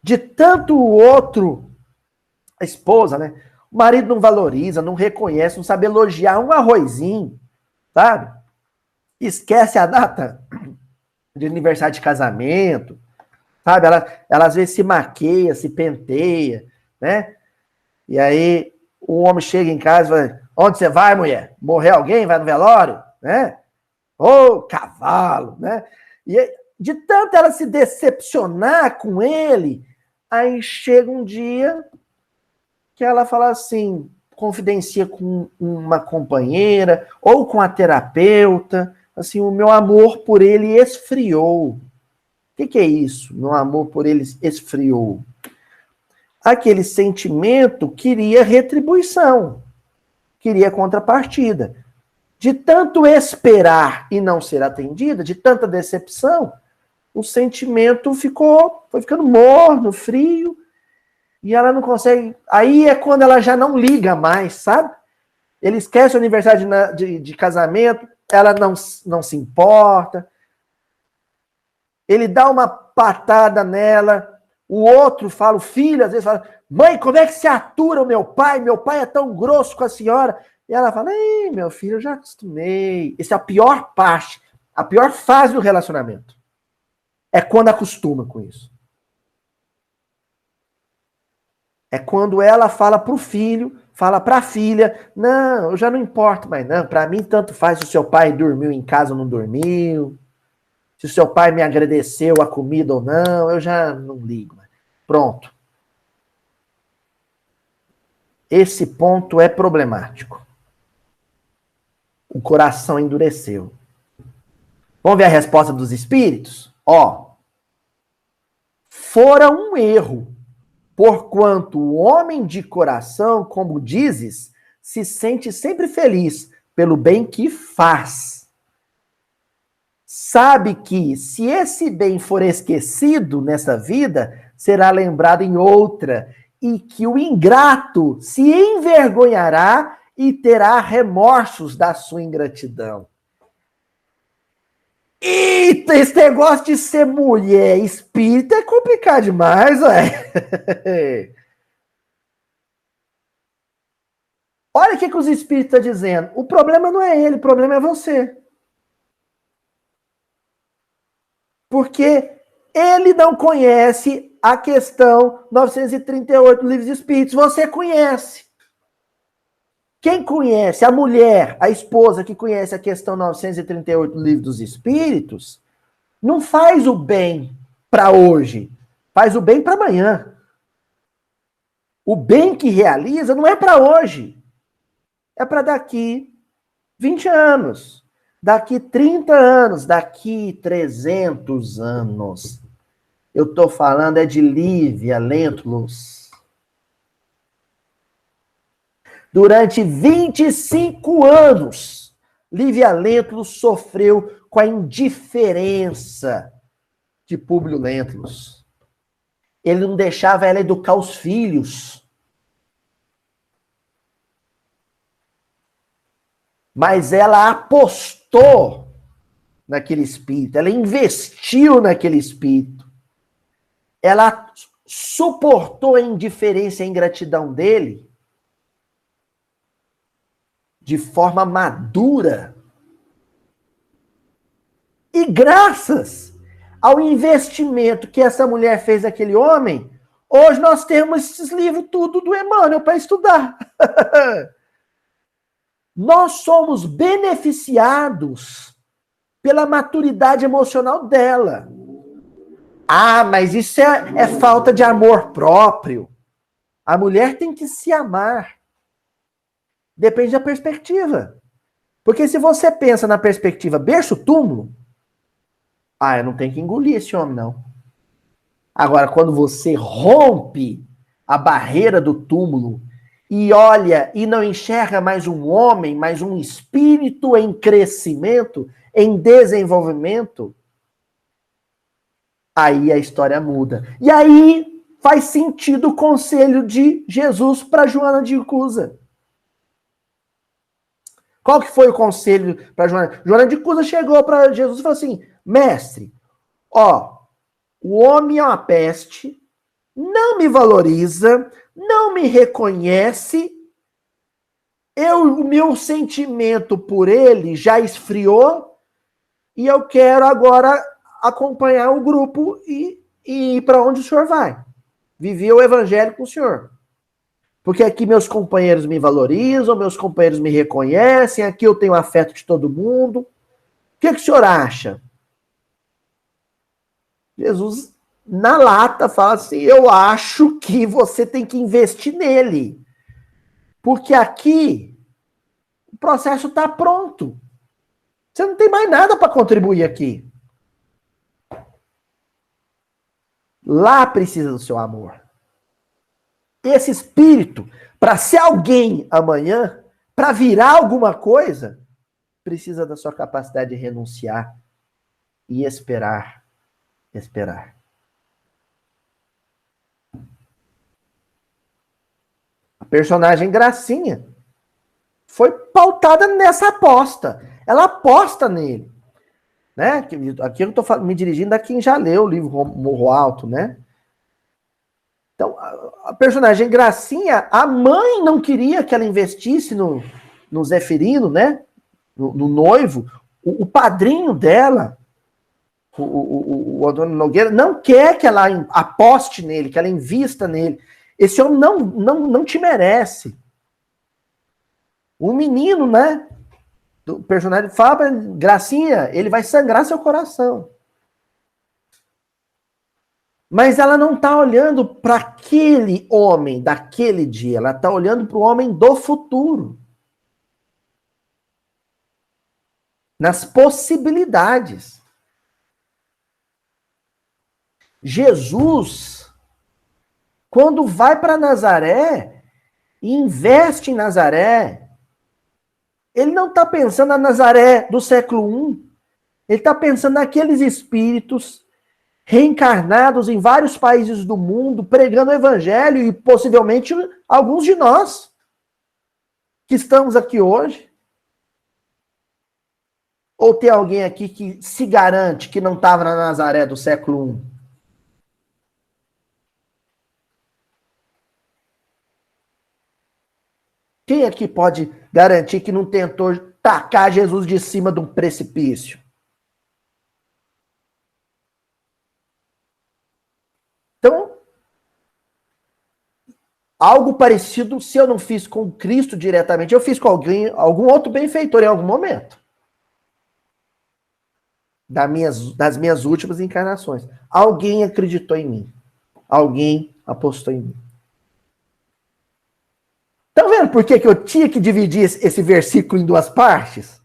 De tanto o outro, a esposa, né? O marido não valoriza, não reconhece, não sabe elogiar um arrozinho, sabe? Esquece a data de aniversário de casamento, sabe? Ela às vezes se maqueia, se penteia, né? E aí o homem chega em casa e fala, onde você vai, mulher? Morreu alguém? Vai no velório? Né? Ô, cavalo, né? E de tanto ela se decepcionar com ele, aí chega um dia que ela fala assim, confidencia com uma companheira ou com a terapeuta, assim, o meu amor por ele esfriou. O que é isso? Meu amor por ele esfriou. Aquele sentimento queria retribuição, queria contrapartida. De tanto esperar e não ser atendida, de tanta decepção, o sentimento foi ficando morno, frio, e ela não consegue. Aí é quando ela já não liga mais, sabe? Ele esquece o aniversário de casamento, ela não se importa. Ele dá uma patada nela, o outro fala, o filho às vezes fala, mãe, como é que se atura o meu pai? Meu pai é tão grosso com a senhora. E ela fala, ei, meu filho, eu já acostumei. Essa é a pior parte, a pior fase do relacionamento. É quando acostuma com isso. É quando ela fala pro filho, fala pra filha, não, eu já não importo mais não, pra mim tanto faz se o seu pai dormiu em casa ou não dormiu, se o seu pai me agradeceu a comida ou não, eu já não ligo. Pronto. Esse ponto é problemático. O coração endureceu. Vamos ver a resposta dos espíritos? Fora um erro, porquanto o homem de coração, como dizes, se sente sempre feliz pelo bem que faz. Sabe que, se esse bem for esquecido nessa vida, será lembrado em outra, e que o ingrato se envergonhará e terá remorsos da sua ingratidão. Eita, esse negócio de ser mulher espírita é complicado demais, ué. Olha o que os espíritos estão dizendo. O problema não é ele, o problema é você. Porque ele não conhece a questão 938 do Livro dos Espíritos. Você conhece. Quem conhece, a mulher, a esposa que conhece a questão 938 do Livro dos Espíritos, não faz o bem para hoje, faz o bem para amanhã. O bem que realiza não é para hoje, é para daqui 20 anos, daqui 30 anos, daqui 300 anos. Eu estou falando é de Lívia Lentulus. Durante 25 anos, Lívia Lentulus sofreu com a indiferença de Públio Lentulus. Ele não deixava ela educar os filhos. Mas ela apostou naquele espírito, ela investiu naquele espírito. Ela suportou a indiferença e a ingratidão dele de forma madura. E graças ao investimento que essa mulher fez naquele homem, Hoje nós temos esses livros tudo do Emmanuel para estudar. Nós somos beneficiados pela maturidade emocional dela. Ah, mas isso é falta de amor próprio. A mulher tem que se amar. Depende da perspectiva. Porque se você pensa na perspectiva berço-túmulo, eu não tenho que engolir esse homem, não. Agora, quando você rompe a barreira do túmulo e olha e não enxerga mais um homem, mas um espírito em crescimento, em desenvolvimento, aí a história muda. E aí faz sentido o conselho de Jesus para Joana de Cusa. Qual que foi o conselho para Joana? Joana de Cusa chegou para Jesus e falou assim: mestre, o homem é uma peste, não me valoriza, não me reconhece, o meu sentimento por ele já esfriou e eu quero agora acompanhar o grupo e ir para onde o senhor vai. Viver o evangelho com o senhor. Porque aqui meus companheiros me valorizam, meus companheiros me reconhecem, aqui eu tenho afeto de todo mundo. O que o senhor acha? Jesus, na lata, fala assim: eu acho que você tem que investir nele. Porque aqui o processo está pronto. Você não tem mais nada para contribuir aqui. Lá precisa do seu amor. Esse espírito, para ser alguém amanhã, para virar alguma coisa, precisa da sua capacidade de renunciar e esperar. Esperar. A personagem Gracinha foi pautada nessa aposta. Ela aposta nele. Né? Aqui eu estou me dirigindo a quem já leu o livro Morro Alto, né? Então, a personagem Gracinha, a mãe não queria que ela investisse no Zeferino, né? No noivo. O padrinho dela, o Antônio Nogueira, não quer que ela aposte nele, que ela invista nele. Esse homem não te merece. O menino, né? O personagem fala pra Gracinha, ele vai sangrar seu coração. Mas ela não está olhando para aquele homem daquele dia, ela está olhando para o homem do futuro. Nas possibilidades. Jesus, quando vai para Nazaré e investe em Nazaré, ele não está pensando na Nazaré do século I, ele está pensando naqueles espíritos reencarnados em vários países do mundo, pregando o evangelho, e possivelmente alguns de nós que estamos aqui hoje. Ou tem alguém aqui que se garante que não estava na Nazaré do século I? Quem aqui pode garantir que não tentou tacar Jesus de cima de um precipício? Então, algo parecido, se eu não fiz com Cristo diretamente, eu fiz com algum outro benfeitor em algum momento. Das minhas últimas encarnações. Alguém acreditou em mim. Alguém apostou em mim. Estão vendo por que eu tinha que dividir esse versículo em duas partes?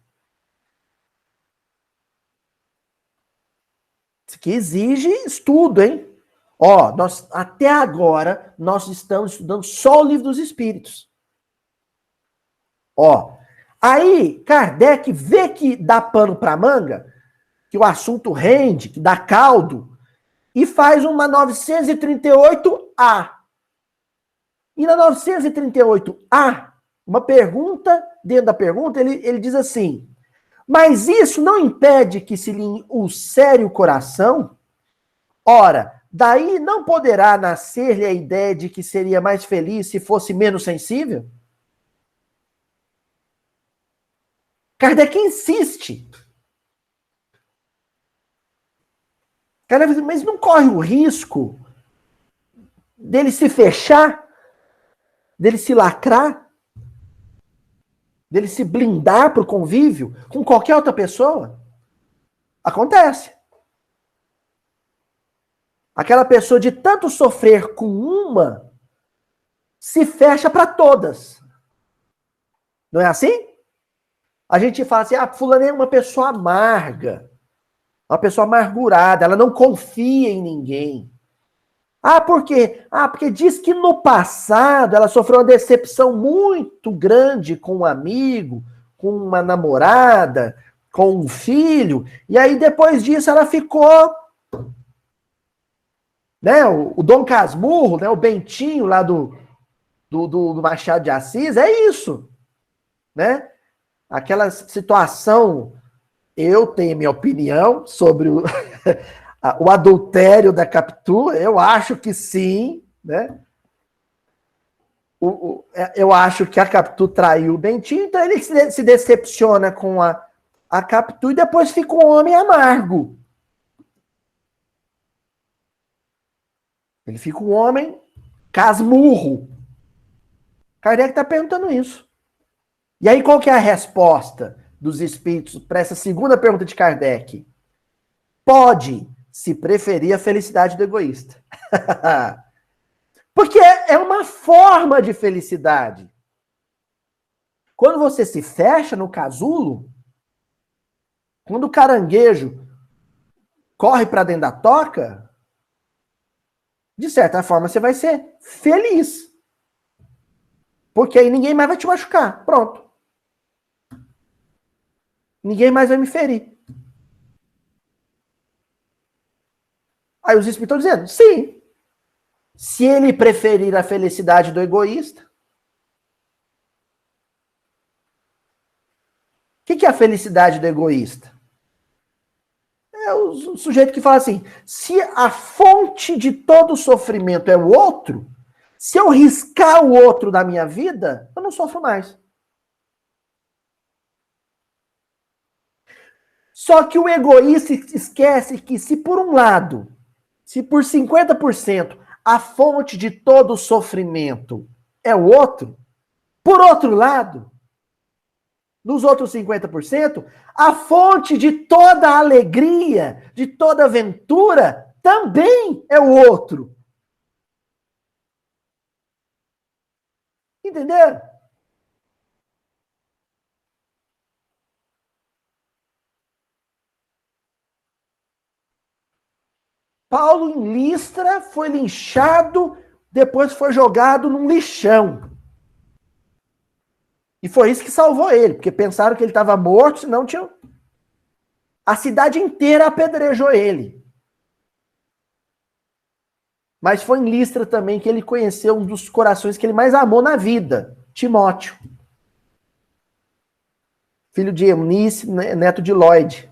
Isso que exige estudo, hein? Até agora, nós estamos estudando só o Livro dos Espíritos. Aí Kardec vê que dá pano para manga, que o assunto rende, que dá caldo, e faz uma 938A. E na 938A, uma pergunta, dentro da pergunta, ele diz assim: mas isso não impede que se lhe ulcere o coração? Ora, daí não poderá nascer-lhe a ideia de que seria mais feliz se fosse menos sensível? Kardec insiste. Mas não corre o risco dele se fechar, dele se lacrar, dele se blindar para o convívio com qualquer outra pessoa? Acontece. Aquela pessoa de tanto sofrer com uma, se fecha para todas. Não é assim? A gente fala assim, fulana é uma pessoa amarga, uma pessoa amargurada, ela não confia em ninguém. Por quê? Porque diz que no passado ela sofreu uma decepção muito grande com um amigo, com uma namorada, com um filho, e aí depois disso ela ficou, né, o Dom Casmurro, né, o Bentinho lá do Machado de Assis, é isso, né? Aquela situação, eu tenho minha opinião sobre o adultério da Capitu, eu acho que sim, né? Eu acho que a Capitu traiu o Bentinho, então ele se decepciona com a Capitu e depois fica um homem amargo. Ele fica um homem casmurro. Kardec está perguntando isso. E aí qual que é a resposta dos espíritos para essa segunda pergunta de Kardec? Pode se preferir a felicidade do egoísta. Porque é uma forma de felicidade. Quando você se fecha no casulo, quando o caranguejo corre para dentro da toca, de certa forma você vai ser feliz. Porque aí ninguém mais vai te machucar. Pronto. Ninguém mais vai me ferir. Aí os espíritos estão dizendo, sim. Se ele preferir a felicidade do egoísta, o que é a felicidade do egoísta? É o sujeito que fala assim, se a fonte de todo sofrimento é o outro, se eu riscar o outro da minha vida, eu não sofro mais. Só que o egoísta esquece que se por um lado, se por 50% a fonte de todo sofrimento é o outro, por outro lado, nos outros 50%, a fonte de toda alegria, de toda aventura, também é o outro. Entenderam? Paulo em Listra foi linchado, depois foi jogado num lixão. E foi isso que salvou ele, porque pensaram que ele estava morto, senão tinha... A cidade inteira apedrejou ele. Mas foi em Listra também que ele conheceu um dos corações que ele mais amou na vida, Timóteo. Filho de Eunice, neto de Lloyd.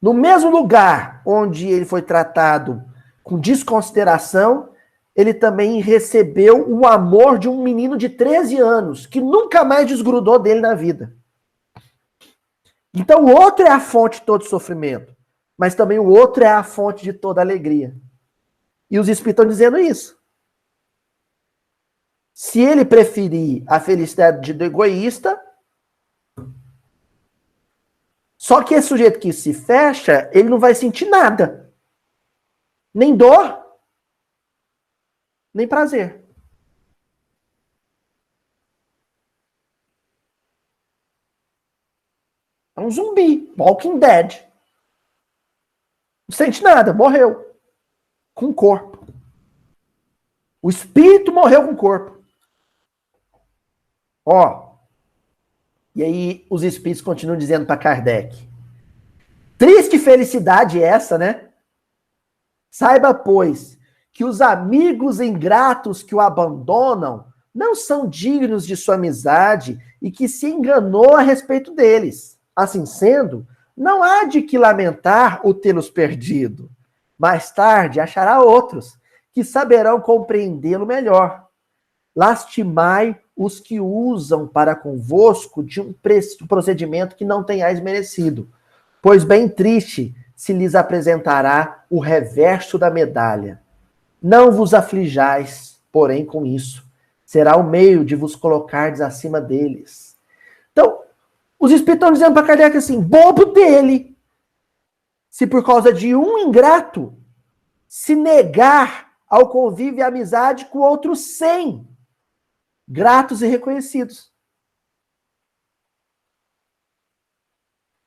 No mesmo lugar onde ele foi tratado com desconsideração, ele também recebeu o amor de um menino de 13 anos, que nunca mais desgrudou dele na vida. Então o outro é a fonte de todo sofrimento, mas também o outro é a fonte de toda alegria. E os espíritos estão dizendo isso. Se ele preferir a felicidade do egoísta, só que esse sujeito que se fecha, ele não vai sentir nada. Nem dor, nem prazer. É um zumbi, Walking Dead. Não sente nada, morreu. Com o corpo. O espírito morreu com o corpo. E aí os espíritos continuam dizendo para Kardec. Triste felicidade essa, né? Saiba, pois, que os amigos ingratos que o abandonam não são dignos de sua amizade e que se enganou a respeito deles. Assim sendo, não há de que lamentar o tê-los perdido. Mais tarde achará outros que saberão compreendê-lo melhor. Lastimai os que usam para convosco de um procedimento que não tenhais merecido. Pois bem triste se lhes apresentará o reverso da medalha. Não vos aflijais, porém, com isso. Será o meio de vos colocardes acima deles. Então, os espíritos estão dizendo para Kardec assim, bobo dele, se por causa de um ingrato se negar ao convívio e amizade com outros 100 gratos e reconhecidos.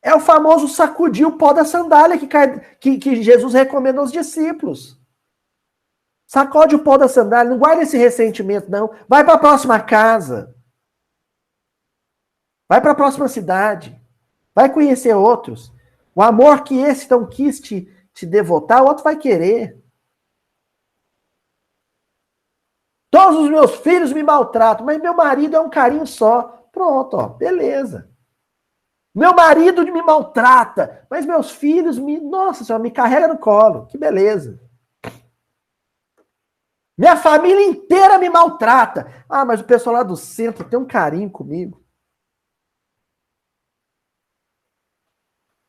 É o famoso sacudir o pó da sandália que Jesus recomenda aos discípulos. Sacode o pó da sandália, não guarda esse ressentimento, não. Vai para a próxima casa. Vai para a próxima cidade. Vai conhecer outros. O amor que esse não quis te devotar, o outro vai querer. Todos os meus filhos me maltratam, mas meu marido é um carinho só. Pronto, ó, beleza. Meu marido me maltrata, mas meus filhos nossa senhora, me carrega no colo. Que beleza. Minha família inteira me maltrata. Ah, mas o pessoal lá do centro tem um carinho comigo.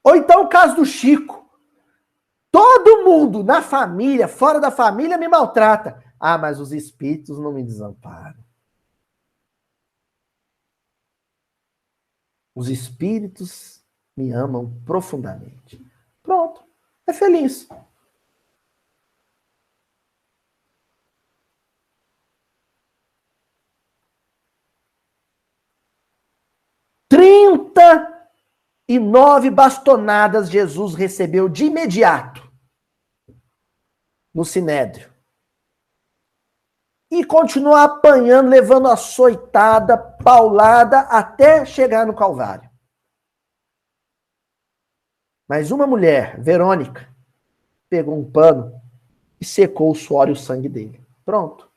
Ou então o caso do Chico. Todo mundo na família, fora da família, me maltrata. Ah, mas os espíritos não me desamparam. Os espíritos me amam profundamente. Pronto. É feliz. Trinta e 9 bastonadas Jesus recebeu de imediato no Sinédrio. E continuou apanhando, levando açoitada, paulada, até chegar no Calvário. Mas uma mulher, Verônica, pegou um pano e secou o suor e o sangue dele. Pronto.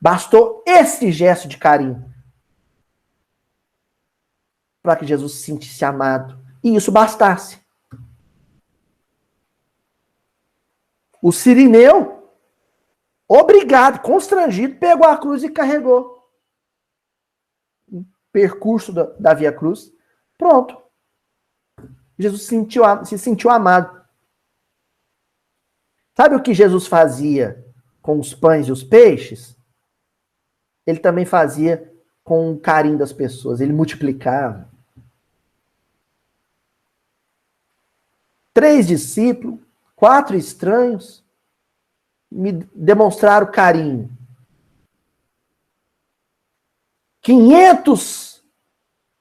Bastou esse gesto de carinho para que Jesus se sentisse amado. E isso bastasse. O Cirineu, obrigado, constrangido, pegou a cruz e carregou. O percurso da Via Cruz. Pronto. Jesus se sentiu amado. Sabe o que Jesus fazia com os pães e os peixes? Ele também fazia com o carinho das pessoas. Ele multiplicava. 3 discípulos, 4 estranhos me demonstraram carinho. 500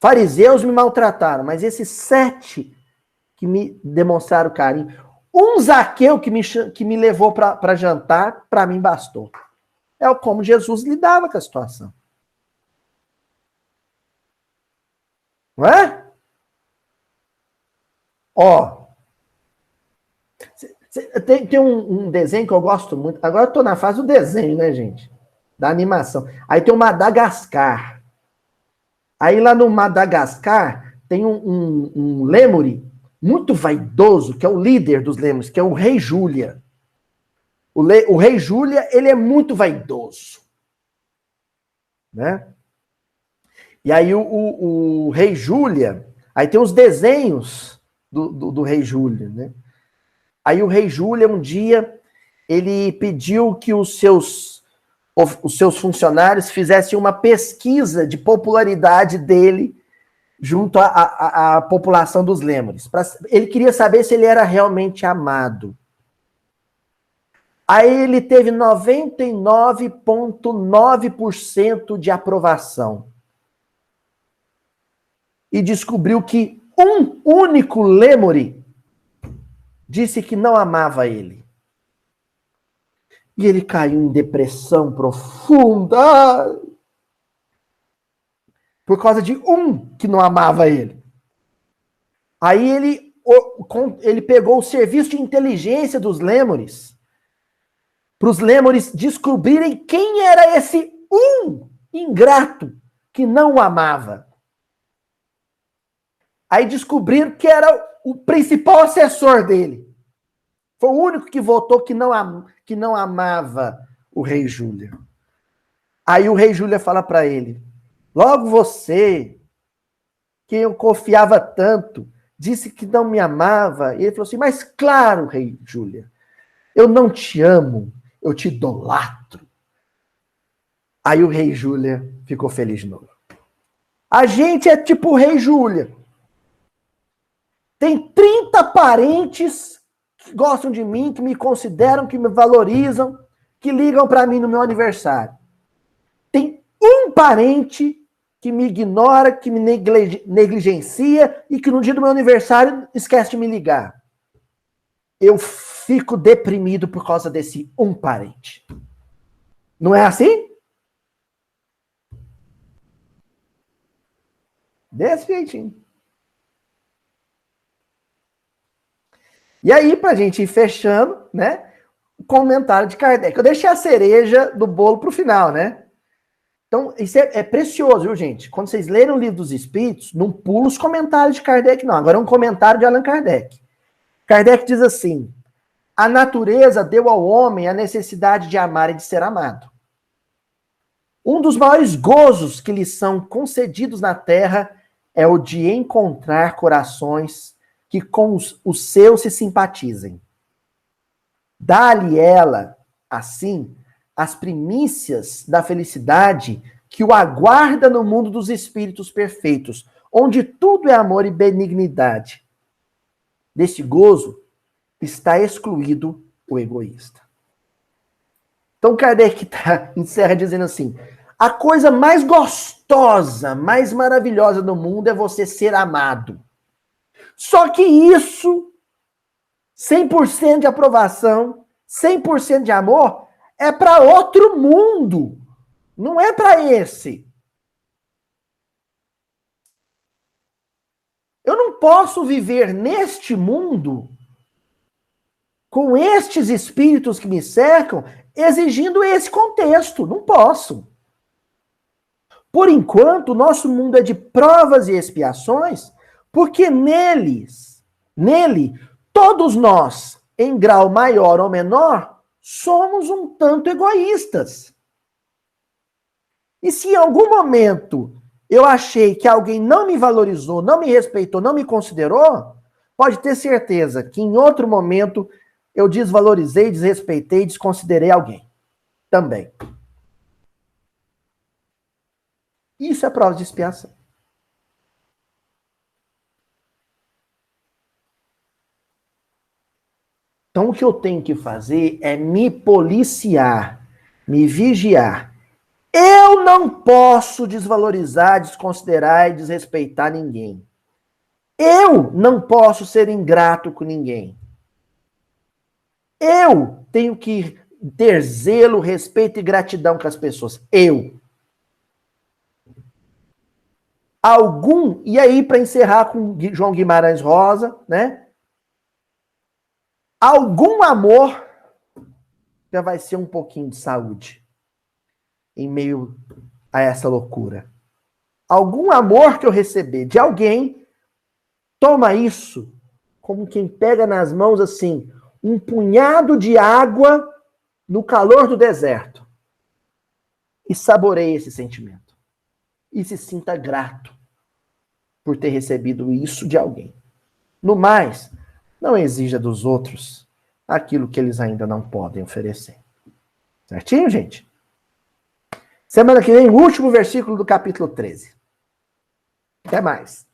fariseus me maltrataram, mas esses 7 que me demonstraram carinho. Um Zaqueu que me levou para jantar, para mim bastou. É como Jesus lidava com a situação. Não é? Ó, tem um desenho que eu gosto muito. Agora eu tô na fase do desenho, né, gente? Da animação. Aí tem o Madagascar. Aí lá no Madagascar tem um lêmure muito vaidoso, que é o líder dos lêmures, que é o Rei Júlia. O Rei Júlia, ele é muito vaidoso. Né? E aí o Rei Júlia, aí tem os desenhos do Rei Júlia, né? Aí o Rei Júlia, um dia, ele pediu que os seus funcionários fizessem uma pesquisa de popularidade dele junto à população dos lêmures. Ele queria saber se ele era realmente amado. Aí ele teve 99,9% de aprovação. E descobriu que um único lêmure disse que não amava ele. E ele caiu em depressão profunda. Por causa de um que não amava ele. Aí ele pegou o serviço de inteligência dos lêmures, para os lêmures descobrirem quem era esse um ingrato que não o amava. Aí descobriram que era o principal assessor dele. Foi o único que votou que não amava o Rei Júlia. Aí o Rei Júlia fala para ele: logo você, que eu confiava tanto, disse que não me amava. E ele falou assim, mas claro, rei Júlia, eu não te amo, eu te idolatro. Aí o rei Júlia ficou feliz de novo. A gente é tipo o rei Júlia. Tem 30 parentes que gostam de mim, que me consideram, que me valorizam, que ligam para mim no meu aniversário. Tem um parente que me ignora, que me negligencia e que no dia do meu aniversário esquece de me ligar. Eu fico deprimido por causa desse um parente. Não é assim? Desse jeitinho. E aí, pra gente ir fechando, né? O comentário de Kardec. Eu deixei a cereja do bolo pro final, né? Então, isso é precioso, viu, gente? Quando vocês lerem o Livro dos Espíritos, não pula os comentários de Kardec, não. Agora é um comentário de Allan Kardec. Kardec diz assim: a natureza deu ao homem a necessidade de amar e de ser amado. Um dos maiores gozos que lhes são concedidos na terra é o de encontrar corações que com os seus se simpatizem. Dá-lhe ela, assim, as primícias da felicidade que o aguarda no mundo dos espíritos perfeitos, onde tudo é amor e benignidade. Desse gozo está excluído o egoísta. Então Kardec encerra dizendo assim: a coisa mais gostosa, mais maravilhosa do mundo é você ser amado. Só que isso, 100% de aprovação, 100% de amor, é para outro mundo. Não é para esse. Eu não posso viver neste mundo com estes espíritos que me cercam, exigindo esse contexto. Não posso. Por enquanto, o nosso mundo é de provas e expiações, porque nele, todos nós, em grau maior ou menor, somos um tanto egoístas. E se em algum momento eu achei que alguém não me valorizou, não me respeitou, não me considerou, pode ter certeza que em outro momento eu desvalorizei, desrespeitei, desconsiderei alguém. Também. Isso é prova de expiação. Então, o que eu tenho que fazer é me policiar, me vigiar. Eu não posso desvalorizar, desconsiderar e desrespeitar ninguém. Eu não posso ser ingrato com ninguém. Eu tenho que ter zelo, respeito e gratidão com as pessoas. Eu. E aí, para encerrar com João Guimarães Rosa, né? Algum amor já vai ser um pouquinho de saúde em meio a essa loucura. Algum amor que eu receber de alguém, toma isso como quem pega nas mãos assim, um punhado de água no calor do deserto. E saboreie esse sentimento. E se sinta grato por ter recebido isso de alguém. No mais, não exija dos outros aquilo que eles ainda não podem oferecer. Certinho, gente? Semana que vem, o último versículo do capítulo 13. Até mais.